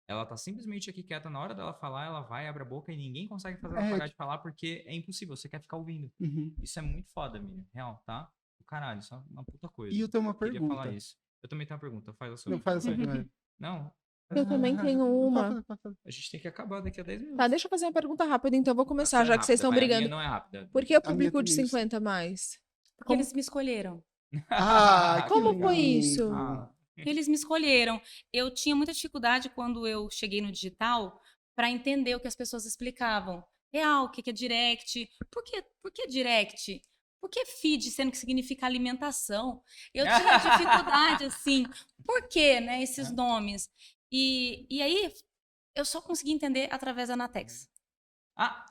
Speaker 1: Ela tá simplesmente aqui quieta. Na hora dela falar, ela vai, abre a boca e ninguém consegue fazer ela
Speaker 3: É,
Speaker 1: parar de falar porque é impossível, você quer ficar ouvindo.
Speaker 3: Uhum.
Speaker 1: Isso é muito foda, Miriam. Real, tá? Do caralho, isso é uma puta coisa.
Speaker 3: E eu tenho uma
Speaker 1: Queria falar
Speaker 3: pergunta.
Speaker 1: isso. Eu também tenho uma pergunta, faz a sua.
Speaker 3: Não faz essa
Speaker 1: Vai.
Speaker 3: primeiro.
Speaker 1: Não,
Speaker 2: Eu também tenho uma.
Speaker 3: Pode fazer.
Speaker 1: a gente tem que acabar daqui a 10 minutos.
Speaker 2: Tá, deixa eu fazer uma pergunta rápida, então eu vou
Speaker 1: A
Speaker 2: começar,
Speaker 1: sua é
Speaker 2: já que vocês
Speaker 1: rápida,
Speaker 2: estão
Speaker 1: mas a minha
Speaker 2: brigando.
Speaker 1: não é rápida.
Speaker 2: Por que o
Speaker 3: A minha
Speaker 2: público de
Speaker 3: também.
Speaker 2: 50 mais?
Speaker 4: Porque eles me escolheram.
Speaker 3: Ah, que
Speaker 2: Como foi
Speaker 3: lindo.
Speaker 2: isso?
Speaker 1: Ah,
Speaker 4: Eles me escolheram. Eu tinha muita dificuldade quando eu cheguei no digital para entender o que as pessoas explicavam. Real, o que é direct? Por que direct? Por que feed, sendo que significa alimentação? Eu tinha dificuldade, assim. Por que, né, esses nomes? E aí, eu só consegui entender através da Anatex.
Speaker 1: Ah,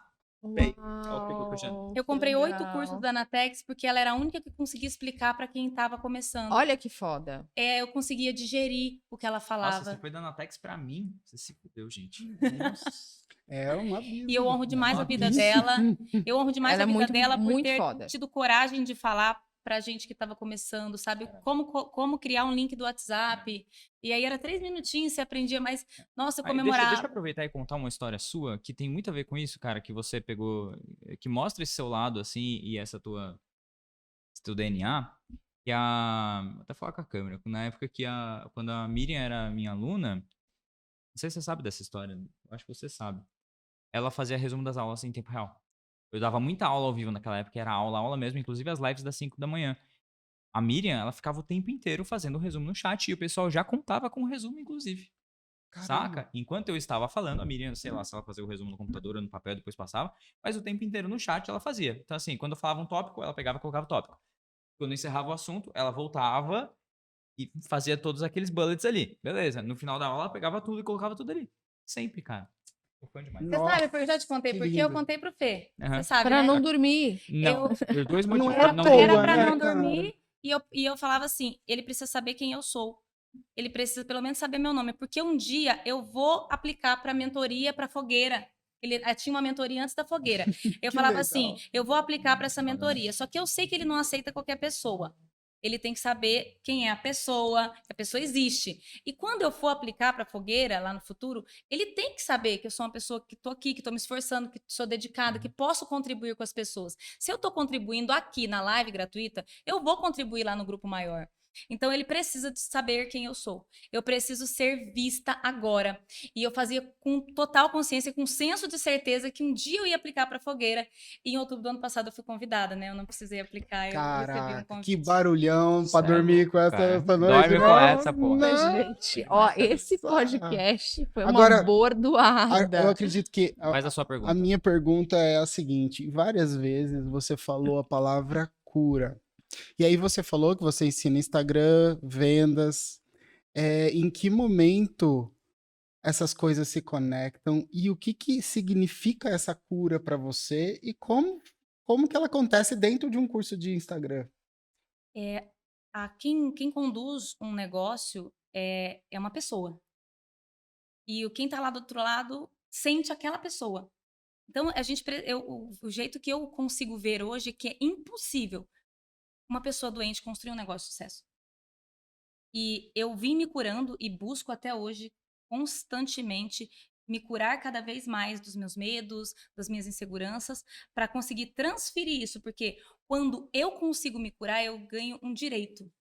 Speaker 1: Bem, ó, pegou, puxando.
Speaker 2: Uau,
Speaker 4: Eu
Speaker 2: que
Speaker 4: comprei 8
Speaker 2: legal.
Speaker 4: cursos da Anatex porque ela era a única que conseguia explicar para quem estava começando.
Speaker 2: Olha que foda.
Speaker 4: Eu conseguia digerir o que ela
Speaker 1: nossa,
Speaker 4: falava.
Speaker 1: você foi dando a Tex pra mim. Você se fudeu, gente. Nossa.
Speaker 3: É um abismo.
Speaker 4: E eu honro demais a vida
Speaker 1: Abismo.
Speaker 4: dela. Eu honro demais
Speaker 2: Ela
Speaker 4: a
Speaker 2: é
Speaker 4: vida
Speaker 2: muito,
Speaker 4: dela por
Speaker 2: muito
Speaker 4: ter
Speaker 2: foda.
Speaker 4: tido coragem de falar pra gente que estava começando, sabe? Como criar um link do WhatsApp. E aí era 3 minutinhos, você aprendia, mas, nossa, eu
Speaker 1: Aí,
Speaker 4: comemorava.
Speaker 1: deixa eu aproveitar e contar uma história sua que tem muito a ver com isso, cara, que você pegou, que mostra esse seu lado, assim, e esse teu DNA. Que vou até falar com a câmera, na época quando a Miriam era minha aluna, não sei se você sabe dessa história, eu acho que você sabe. Ela fazia resumo das aulas em tempo real. Eu dava muita aula ao vivo naquela época, era aula mesmo, inclusive as lives das 5 da manhã. A Miriam, ela ficava o tempo inteiro fazendo o resumo no chat e o pessoal já contava com o resumo, inclusive.
Speaker 3: Caramba.
Speaker 1: Saca? Enquanto eu estava falando, a Miriam, sei lá, se ela fazia o resumo no computador ou no papel, depois passava, mas o tempo inteiro no chat ela fazia. Então, assim, quando eu falava um tópico, ela pegava e colocava o tópico. Quando encerrava o assunto, ela voltava e fazia todos aqueles bullets ali. Beleza. No final da aula, ela pegava tudo e colocava tudo ali. Sempre, cara. Tô fã demais.
Speaker 4: Você
Speaker 3: Nossa,
Speaker 4: sabe, porque eu já te contei,
Speaker 3: que
Speaker 4: porque eu
Speaker 3: lindo.
Speaker 4: contei pro Fê.
Speaker 1: Aham.
Speaker 4: Você sabe,
Speaker 2: Pra
Speaker 4: né?
Speaker 2: não dormir.
Speaker 1: Não, por dois
Speaker 3: Não
Speaker 1: motivos.
Speaker 3: é à
Speaker 1: Não,
Speaker 3: toa,
Speaker 4: Era pra
Speaker 3: né,
Speaker 4: não
Speaker 3: cara?
Speaker 4: dormir e eu falava assim, ele precisa saber quem eu sou. Ele precisa pelo menos saber meu nome, porque um dia eu vou aplicar para mentoria, para fogueira. Ele tinha uma mentoria antes da fogueira. Eu
Speaker 3: Que
Speaker 4: falava
Speaker 3: legal.
Speaker 4: assim, eu vou aplicar para essa mentoria, só que eu sei que ele não aceita qualquer pessoa. Ele tem que saber quem é a pessoa, que a pessoa existe. E quando eu for aplicar para a fogueira lá no futuro, ele tem que saber que eu sou uma pessoa que estou aqui, que estou me esforçando, que sou dedicada, que posso contribuir com as pessoas. Se eu estou contribuindo aqui na live gratuita, eu vou contribuir lá no grupo maior. Então ele precisa de saber quem eu sou. Eu preciso ser vista agora. E eu fazia com total consciência, com senso de certeza que um dia eu ia aplicar para a fogueira. E em outubro do ano passado eu fui convidada, né? Eu não precisei aplicar, eu recebi um
Speaker 3: Caraca,
Speaker 4: convite.
Speaker 3: que barulhão pra
Speaker 1: Cê é
Speaker 3: dormir
Speaker 1: louco,
Speaker 3: com essa,
Speaker 1: cara.
Speaker 3: essa noite.
Speaker 1: Dorme com
Speaker 3: não,
Speaker 1: essa, porra.
Speaker 2: Mas,
Speaker 3: não.
Speaker 2: gente, ó, esse podcast foi uma
Speaker 3: Agora, Eu
Speaker 2: bordoada.
Speaker 3: acredito que
Speaker 1: Faz a sua
Speaker 3: a
Speaker 1: pergunta.
Speaker 3: minha pergunta é a seguinte: várias vezes você falou a palavra cura. E aí você falou que você ensina Instagram, vendas. Em que momento essas coisas se conectam e o que significa essa cura para você e como que ela acontece dentro de um curso de Instagram?
Speaker 4: Quem conduz um negócio é uma pessoa. E quem está lá do outro lado sente aquela pessoa. Então, o jeito que eu consigo ver hoje é que é impossível uma pessoa doente construir um negócio de sucesso. E eu vim me curando e busco até hoje constantemente me curar cada vez mais dos meus medos, das minhas inseguranças, para conseguir transferir isso, porque quando eu consigo me curar, eu ganho um direito,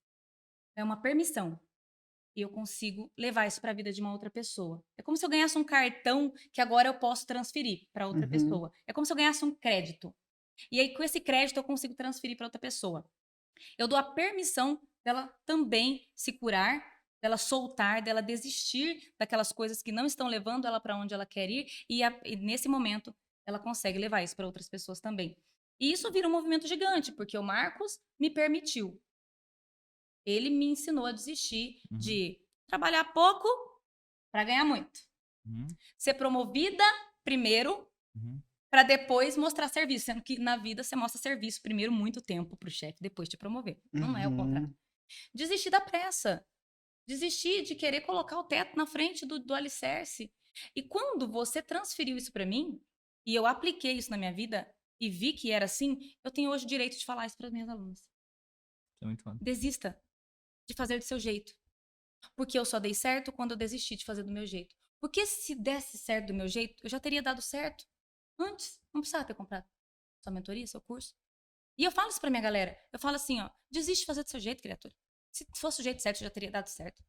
Speaker 4: é uma permissão. E eu consigo levar isso para a vida de uma outra pessoa. É como se eu ganhasse um cartão que agora eu posso transferir para outra
Speaker 3: Uhum.
Speaker 4: pessoa. É como se eu ganhasse um crédito. E aí, com esse crédito, eu consigo transferir para outra pessoa. Eu dou a permissão dela também se curar, dela soltar, dela desistir daquelas coisas que não estão levando ela para onde ela quer ir. E nesse momento, ela consegue levar isso para outras pessoas também. E isso vira um movimento gigante, porque o Marcos me permitiu. Ele me ensinou a desistir
Speaker 1: Uhum.
Speaker 4: de trabalhar pouco para ganhar muito.
Speaker 1: Uhum.
Speaker 4: Ser promovida primeiro
Speaker 1: Uhum.
Speaker 4: para depois mostrar serviço, sendo que na vida você mostra serviço primeiro muito tempo pro chefe, depois te promover. Não é o contrário.
Speaker 3: Uhum.
Speaker 4: Desistir da pressa. Desistir de querer colocar o teto na frente do alicerce. E quando você transferiu isso para mim, e eu apliquei isso na minha vida e vi que era assim, eu tenho hoje o direito de falar isso para as minhas alunas.
Speaker 1: Isso é muito foda.
Speaker 4: Desista de fazer do seu jeito. Porque eu só dei certo quando eu desisti de fazer do meu jeito. Porque se desse certo do meu jeito, eu já teria dado certo antes. Não precisava ter comprado sua mentoria, seu curso. E eu falo isso pra minha galera. Eu falo assim, ó, desiste de fazer do seu jeito, criatura. Se fosse o jeito certo, já teria dado certo.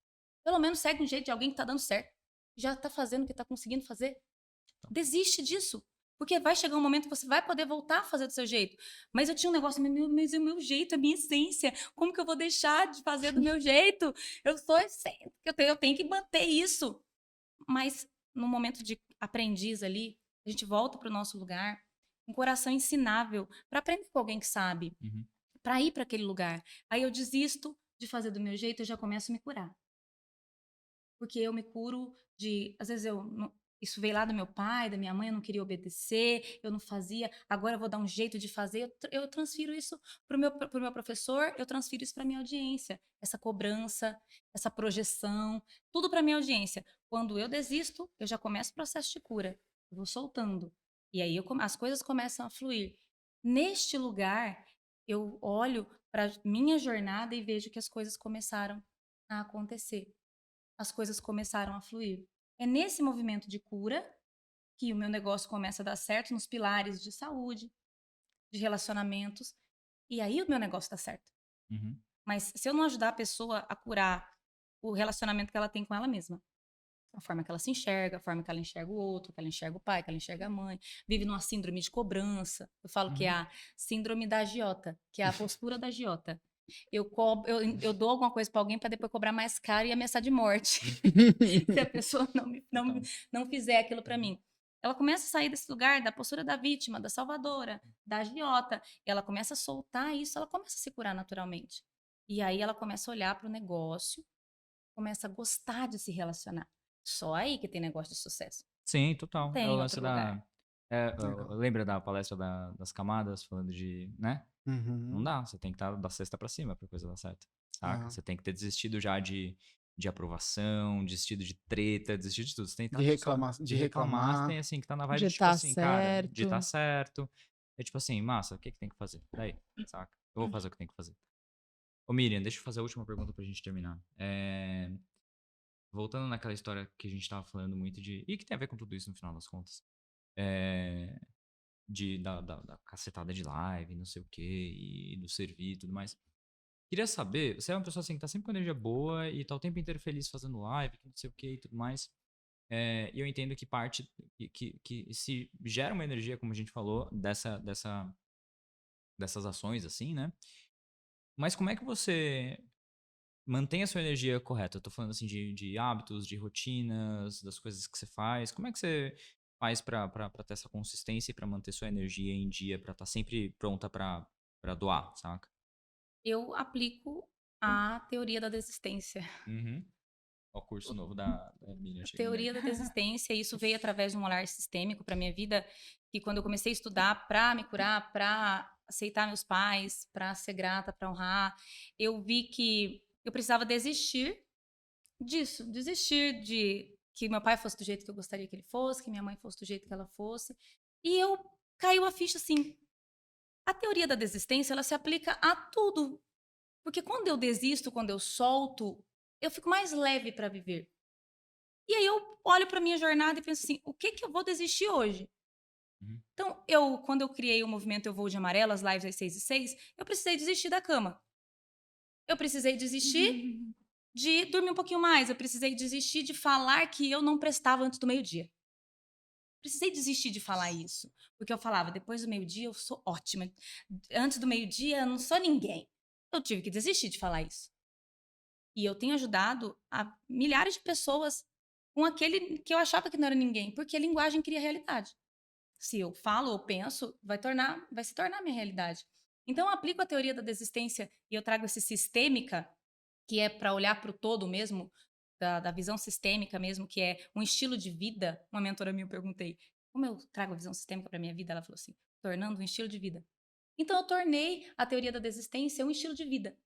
Speaker 4: Pelo menos segue um jeito de alguém que tá dando certo. Já tá fazendo o que tá conseguindo fazer. Desiste disso. Porque vai chegar um momento que você vai poder voltar a fazer do seu jeito. Mas eu tinha um negócio, mas é o meu jeito, a minha essência. Como que eu vou deixar de fazer do meu jeito? Eu sou essência, eu tenho que manter isso. Mas no momento de aprendiz ali, a gente volta para o nosso lugar, um coração ensinável, para aprender com alguém que sabe,
Speaker 1: Uhum.
Speaker 4: para ir para aquele lugar. Aí eu desisto de fazer do meu jeito, eu já começo a me curar. Porque eu me curo de, às vezes isso veio lá do meu pai, da minha mãe, eu não queria obedecer, eu não fazia, agora eu vou dar um jeito de fazer, eu transfiro isso pro meu professor, eu transfiro isso para minha audiência, essa cobrança, essa projeção, tudo para minha audiência. Quando eu desisto, eu já começo o processo de cura, eu vou soltando, e aí as coisas começam a fluir. Neste lugar, eu olho para minha jornada e vejo que as coisas começaram a acontecer, as coisas começaram a fluir. É nesse movimento de cura que o meu negócio começa a dar certo nos pilares de saúde, de relacionamentos, e aí o meu negócio dá certo.
Speaker 1: Uhum.
Speaker 4: Mas se eu não ajudar a pessoa a curar o relacionamento que ela tem com ela mesma, a forma que ela se enxerga, a forma que ela enxerga o outro, que ela enxerga o pai, que ela enxerga a mãe, vive numa síndrome de cobrança. Eu falo que é
Speaker 1: Uhum.
Speaker 4: a síndrome da agiota, que é a postura da agiota. Eu dou alguma coisa para alguém para depois cobrar mais caro e ameaçar de morte se a pessoa não fizer aquilo para mim. Ela começa a sair desse lugar da postura da vítima, da salvadora, da agiota. Ela começa a soltar isso, ela começa a se curar naturalmente. E aí ela começa a olhar para o negócio, começa a gostar de se relacionar. Só aí que tem negócio de sucesso.
Speaker 1: Sim, total. É o
Speaker 4: Tem
Speaker 1: lance
Speaker 4: outro lugar.
Speaker 3: Legal.
Speaker 1: lembra da palestra das camadas, falando de, né? Não
Speaker 3: Uhum.
Speaker 1: dá, você tem que estar da sexta pra cima pra coisa dar certo, saca?
Speaker 3: Ah.
Speaker 1: Você tem que ter desistido já de aprovação, desistido de treta, desistido de tudo. Você tem que
Speaker 3: De
Speaker 1: estar só
Speaker 3: reclamar,
Speaker 1: de reclamar, você tem assim, que tá na vibe
Speaker 2: De
Speaker 1: de tipo
Speaker 2: tá
Speaker 1: assim, cara, de tá
Speaker 2: certo.
Speaker 1: certo. É tipo assim, massa, o que que tem que fazer? Daí, saca? Eu vou fazer o que tem que fazer. Ô Miriam, deixa eu fazer a última pergunta pra gente terminar. Voltando naquela história que a gente tava falando muito de. E que tem a ver com tudo isso no final das contas. É, da cacetada de live, não sei o quê, e do servir e tudo mais. Queria saber, você é uma pessoa assim que tá sempre com energia boa e tá o tempo inteiro feliz fazendo live, que não sei o quê e tudo mais. E eu entendo que parte, que se gera uma energia, como a gente falou, dessas ações, assim, né? Mas como é que você mantém a sua energia correta? Eu tô falando assim de hábitos, de rotinas, das coisas que você faz. Como é que você faz pra ter essa consistência e pra manter sua energia em dia, pra estar sempre pronta pra doar, saca?
Speaker 4: Eu aplico a teoria da desistência.
Speaker 1: Uhum. Ó, o curso novo da Miriam chegando aí.
Speaker 4: Teoria da desistência, isso veio através de um olhar sistêmico para minha vida, que quando eu comecei a estudar para me curar, para aceitar meus pais, para ser grata, para honrar, eu vi que eu precisava desistir disso, desistir de que meu pai fosse do jeito que eu gostaria que ele fosse, que minha mãe fosse do jeito que ela fosse. E eu caiu a ficha assim. A teoria da desistência, ela se aplica a tudo. Porque quando eu desisto, quando eu solto, eu fico mais leve para viver. E aí eu olho pra minha jornada e penso assim, o que que eu vou desistir hoje?
Speaker 1: Uhum.
Speaker 4: Então, quando eu criei o movimento Eu Vou de Amarelo, as lives às 6h06, eu precisei desistir da cama. Eu precisei desistir de dormir um pouquinho mais. Eu precisei desistir de falar que eu não prestava antes do meio-dia. Precisei desistir de falar isso. Porque eu falava, depois do meio-dia eu sou ótima. Antes do meio-dia eu não sou ninguém. Eu tive que desistir de falar isso. E eu tenho ajudado a milhares de pessoas com aquele que eu achava que não era ninguém. Porque a linguagem cria realidade. Se eu falo ou penso, vai se tornar minha realidade. Então, eu aplico a teoria da desistência e eu trago esse sistêmica, que é para olhar para o todo mesmo, da visão sistêmica mesmo, que é um estilo de vida. Uma mentora minha, eu perguntei, como eu trago a visão sistêmica para minha vida? Ela falou assim, tornando um estilo de vida. Então, eu tornei a teoria da desistência um estilo de vida.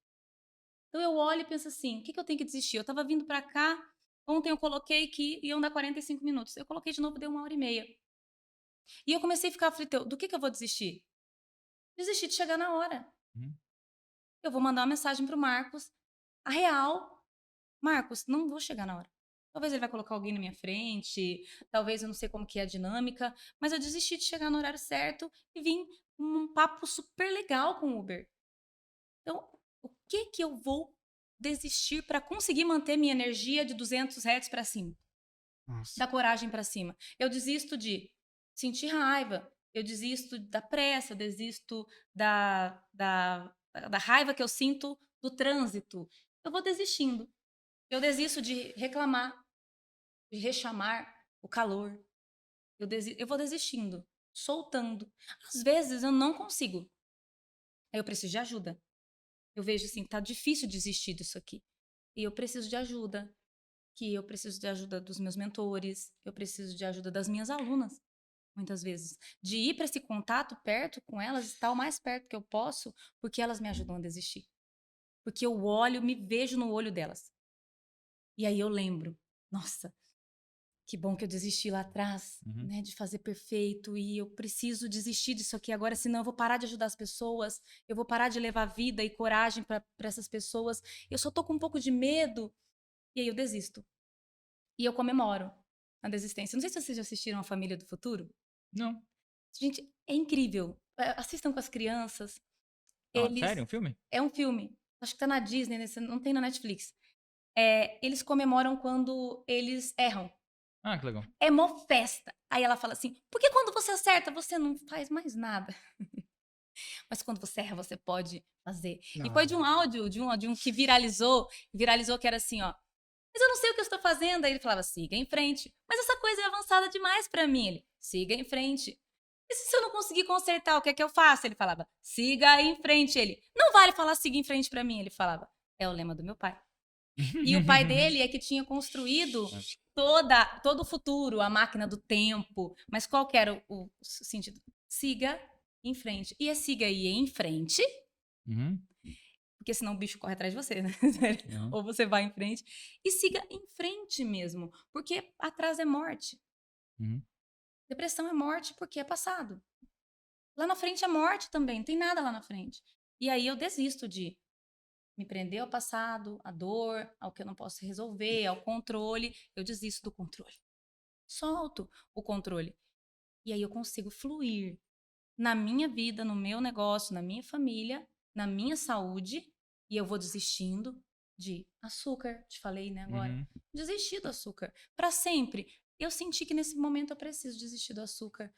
Speaker 4: Então, eu olho e penso assim, o que eu tenho que desistir? Eu estava vindo para cá, ontem eu coloquei que iam dar 45 minutos. Eu coloquei de novo, deu 1h30. E eu comecei a ficar aflita, do que eu vou desistir? Desistir de chegar na hora.
Speaker 1: Uhum.
Speaker 4: Eu vou mandar uma mensagem pro Marcos, a real, Marcos, não vou chegar na hora. Talvez ele vai colocar alguém na minha frente, talvez eu não sei como que é a dinâmica, mas eu desisti de chegar no horário certo e vim um papo super legal com o Uber. Então, o que eu vou desistir para conseguir manter minha energia de 200 Hz para cima?
Speaker 3: Nossa.
Speaker 4: Da coragem para cima. Eu desisto de sentir raiva, eu desisto da pressa, eu desisto da raiva que eu sinto do trânsito. Eu vou desistindo. Eu desisto de reclamar, de rechamar o calor. Eu vou desistindo, soltando. Às vezes eu não consigo. Aí eu preciso de ajuda. Eu vejo assim, tá difícil desistir disso aqui. E eu preciso de ajuda. Que eu preciso de ajuda dos meus mentores, eu preciso de ajuda das minhas alunas, muitas vezes. De ir para esse contato perto com elas, estar o mais perto que eu posso, porque elas me ajudam a desistir. Porque eu olho, me vejo no olho delas. E aí eu lembro, nossa, que bom que eu desisti lá atrás,
Speaker 1: Uhum.
Speaker 4: né, de fazer perfeito, e eu preciso desistir disso aqui agora, senão eu vou parar de ajudar as pessoas, eu vou parar de levar vida e coragem para essas pessoas. Eu só tô com um pouco de medo, e aí eu desisto. E eu comemoro a desistência. Não sei se vocês já assistiram A Família do Futuro.
Speaker 1: Não.
Speaker 4: Gente, é incrível. Assistam com as crianças.
Speaker 1: Sério? Um filme?
Speaker 4: É um filme. Acho que tá na Disney, não tem na Netflix. Eles comemoram quando eles erram.
Speaker 1: Ah, que legal.
Speaker 4: É mó festa. Aí ela fala assim, porque quando você acerta, você não faz mais nada. Mas quando você erra, você pode fazer. E foi de um áudio, de um que viralizou que era assim, ó. Mas eu não sei o que eu estou fazendo. Aí ele falava, siga em frente. Mas essa coisa é avançada demais para mim. Ele, siga em frente. E se eu não conseguir consertar, o que é que eu faço? Ele falava, siga em frente. Ele, não vale falar siga em frente para mim. Ele falava, é o lema do meu pai. E o pai dele é que tinha construído todo o futuro, a máquina do tempo. Mas qual que era o sentido? Siga em frente. E siga aí em frente,
Speaker 1: Uhum.
Speaker 4: porque senão o bicho corre atrás de você, né?
Speaker 1: Uhum.
Speaker 4: Ou você vai em frente. E siga em frente mesmo, porque atrás é morte.
Speaker 1: Uhum.
Speaker 4: Depressão é morte porque é passado. Lá na frente é morte também, não tem nada lá na frente. E aí eu desisto de me prender ao passado, à dor, ao que eu não posso resolver, ao controle. Eu desisto do controle. Solto o controle. E aí eu consigo fluir na minha vida, no meu negócio, na minha família, na minha saúde. E eu vou desistindo de açúcar, te falei, né, agora.
Speaker 1: Uhum.
Speaker 4: Desistir do açúcar. Para sempre. Eu senti que nesse momento eu preciso desistir do açúcar.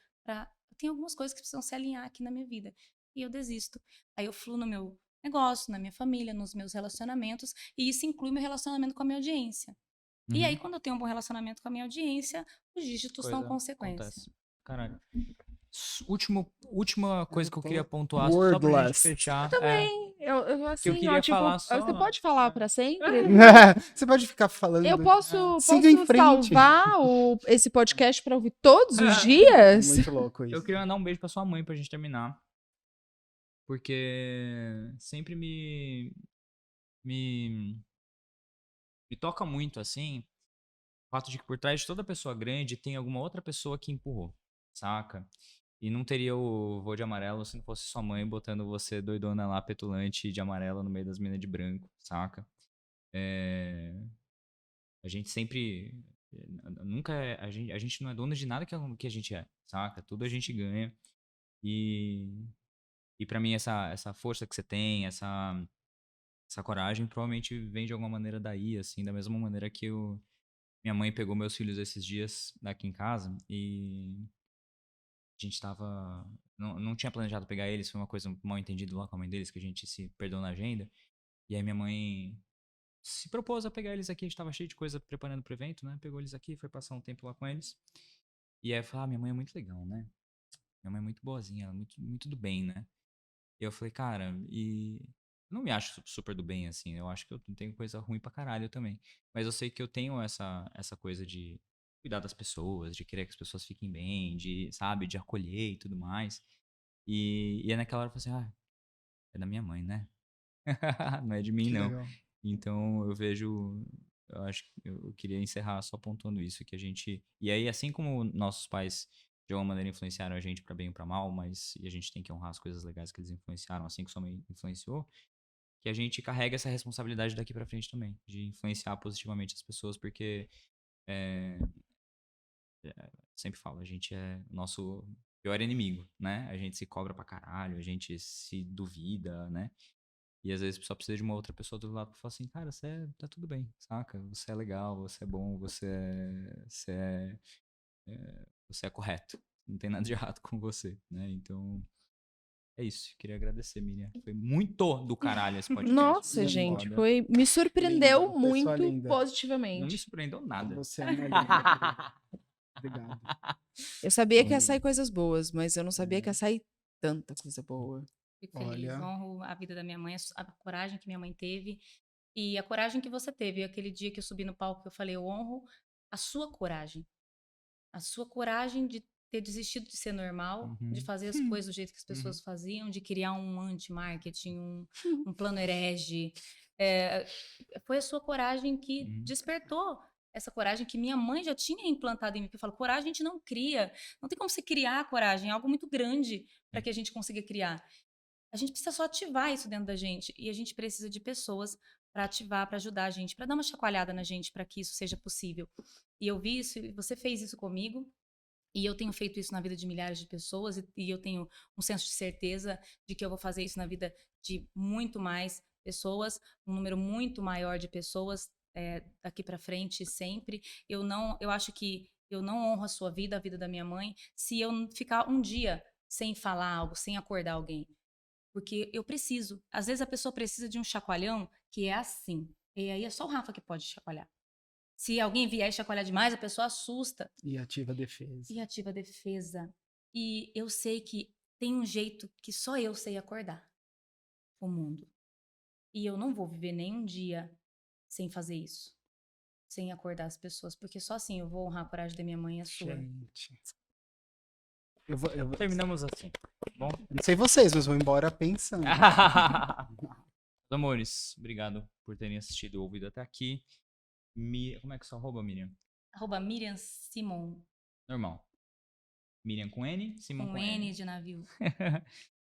Speaker 4: Tem algumas coisas que precisam se alinhar aqui na minha vida. E eu desisto. Aí eu fluo no meu negócio, na minha família, nos meus relacionamentos. E isso inclui meu relacionamento com a minha audiência. E aí,
Speaker 1: Uhum.
Speaker 4: quando eu tenho um bom relacionamento com a minha audiência, os dígitos são
Speaker 1: Coisa
Speaker 4: consequência.
Speaker 1: acontece. Caralho. Última coisa que eu queria pontuar, só pra gente
Speaker 3: Wordless.
Speaker 1: fechar.
Speaker 2: Eu assim,
Speaker 1: eu queria falar só-
Speaker 2: você pode falar pra sempre?
Speaker 3: Você pode ficar falando.
Speaker 2: Eu posso
Speaker 3: Siga em frente.
Speaker 2: salvar esse podcast pra ouvir todos os dias?
Speaker 3: Muito louco isso.
Speaker 1: Eu queria mandar um beijo pra sua mãe pra gente terminar. Porque sempre me toca muito, assim, o fato de que por trás de toda pessoa grande tem alguma outra pessoa que empurrou, saca? E não teria o Voo de Amarelo se não fosse sua mãe botando você doidona lá, petulante de amarelo no meio das minas de branco, saca? A gente sempre Nunca a gente não é dono de nada que a gente é, saca? Tudo a gente ganha. E pra mim, essa força que você tem, essa coragem, provavelmente vem de alguma maneira daí, assim, da mesma maneira que minha mãe pegou meus filhos esses dias aqui em casa e a gente tava. Não tinha planejado pegar eles, foi uma coisa mal entendida lá com a mãe deles, que a gente se perdeu na agenda. E aí minha mãe se propôs a pegar eles aqui, a gente tava cheio de coisa preparando pro evento, né? Pegou eles aqui, foi passar um tempo lá com eles. E aí eu falei, minha mãe é muito legal, né? Minha mãe é muito boazinha, ela é muito do bem, né? E eu falei, cara, e eu não me acho super do bem, assim. Eu acho que eu tenho coisa ruim pra caralho também. Mas eu sei que eu tenho essa coisa de cuidar das pessoas, de querer que as pessoas fiquem bem, de, sabe, de acolher e tudo mais. E aí naquela hora eu falei assim, é da minha mãe, né? Não é de mim,
Speaker 3: Que
Speaker 1: não.
Speaker 3: legal.
Speaker 1: Então eu vejo. Eu acho que eu queria encerrar só pontuando isso, que a gente. E aí, assim como nossos pais de alguma maneira influenciaram a gente pra bem ou pra mal, mas e a gente tem que honrar as coisas legais que eles influenciaram, assim que sua mãe influenciou, que a gente carrega essa responsabilidade daqui pra frente também, de influenciar positivamente as pessoas, porque sempre falo, a gente é o nosso pior inimigo, né? A gente se cobra pra caralho, a gente se duvida, né? E às vezes só precisa de uma outra pessoa do lado pra falar assim, cara, tá tudo bem, saca? Você é legal, você é bom, você é correto. Não tem nada de errado com você, né? Então, é isso. Queria agradecer, Miriam. Foi muito do caralho esse podcast.
Speaker 2: Nossa,
Speaker 1: Muito
Speaker 2: gente,
Speaker 1: foda.
Speaker 2: me surpreendeu
Speaker 3: Linda, pessoa
Speaker 2: muito
Speaker 3: linda.
Speaker 1: Não me
Speaker 2: positivamente.
Speaker 1: surpreendeu nada.
Speaker 3: Você é uma linda. Obrigado.
Speaker 2: Eu sabia que ia
Speaker 3: Olha.
Speaker 2: sair coisas boas, mas eu não sabia que ia sair tanta coisa boa.
Speaker 4: Fico feliz,
Speaker 3: Olha.
Speaker 4: honro a vida da minha mãe, a coragem que minha mãe teve e a coragem que você teve. Aquele dia que eu subi no palco, que eu falei, eu honro a sua coragem. A sua coragem de ter desistido de ser normal, de fazer as coisas do jeito que as pessoas faziam, de criar um anti-marketing, um plano herege. Foi a sua coragem que despertou essa coragem que minha mãe já tinha implantado em mim. Eu falo, coragem a gente não cria. Não tem como você criar a coragem, é algo muito grande para que a gente consiga criar. A gente precisa só ativar isso dentro da gente. E a gente precisa de pessoas para ativar, para ajudar a gente, para dar uma chacoalhada na gente, para que isso seja possível. E eu vi isso, e você fez isso comigo. E eu tenho feito isso na vida de milhares de pessoas. E eu tenho um senso de certeza de que eu vou fazer isso na vida de muito mais pessoas, um número muito maior de pessoas daqui para frente sempre. Eu acho que eu não honro a sua vida, a vida da minha mãe, se eu ficar um dia sem falar algo, sem acordar alguém. Porque eu preciso. Às vezes a pessoa precisa de um chacoalhão que é assim. E aí é só o Rafa que pode chacoalhar. Se alguém vier e chacoalhar demais, a pessoa assusta.
Speaker 3: E ativa a defesa.
Speaker 4: E ativa a defesa. E eu sei que tem um jeito que só eu sei acordar o mundo. E eu não vou viver nenhum dia sem fazer isso. Sem acordar as pessoas. Porque só assim eu vou honrar a coragem da minha mãe e a sua.
Speaker 3: Gente. Eu vou...
Speaker 1: Terminamos assim. Bom.
Speaker 3: Não sei vocês, mas vou embora pensando.
Speaker 1: Amores, obrigado por terem assistido ou ouvido até aqui. Como é que é o seu arroba, Miriam?
Speaker 4: @ Miriam Simon.
Speaker 1: Normal. Miriam com N, Simon
Speaker 4: Com
Speaker 1: com
Speaker 4: N de navio.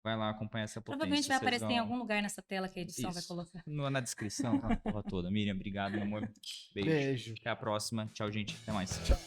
Speaker 1: Vai lá acompanhar essa potência.
Speaker 4: Provavelmente vai
Speaker 1: vocês
Speaker 4: aparecer em
Speaker 1: vão-
Speaker 4: algum lugar nessa tela que a edição vai
Speaker 1: Isso.
Speaker 4: colocar.
Speaker 1: Na descrição, tá a porra toda. Miriam, obrigado, meu amor. Beijo.
Speaker 3: Beijo.
Speaker 1: Até a próxima. Tchau, gente. Até mais.
Speaker 3: Tchau.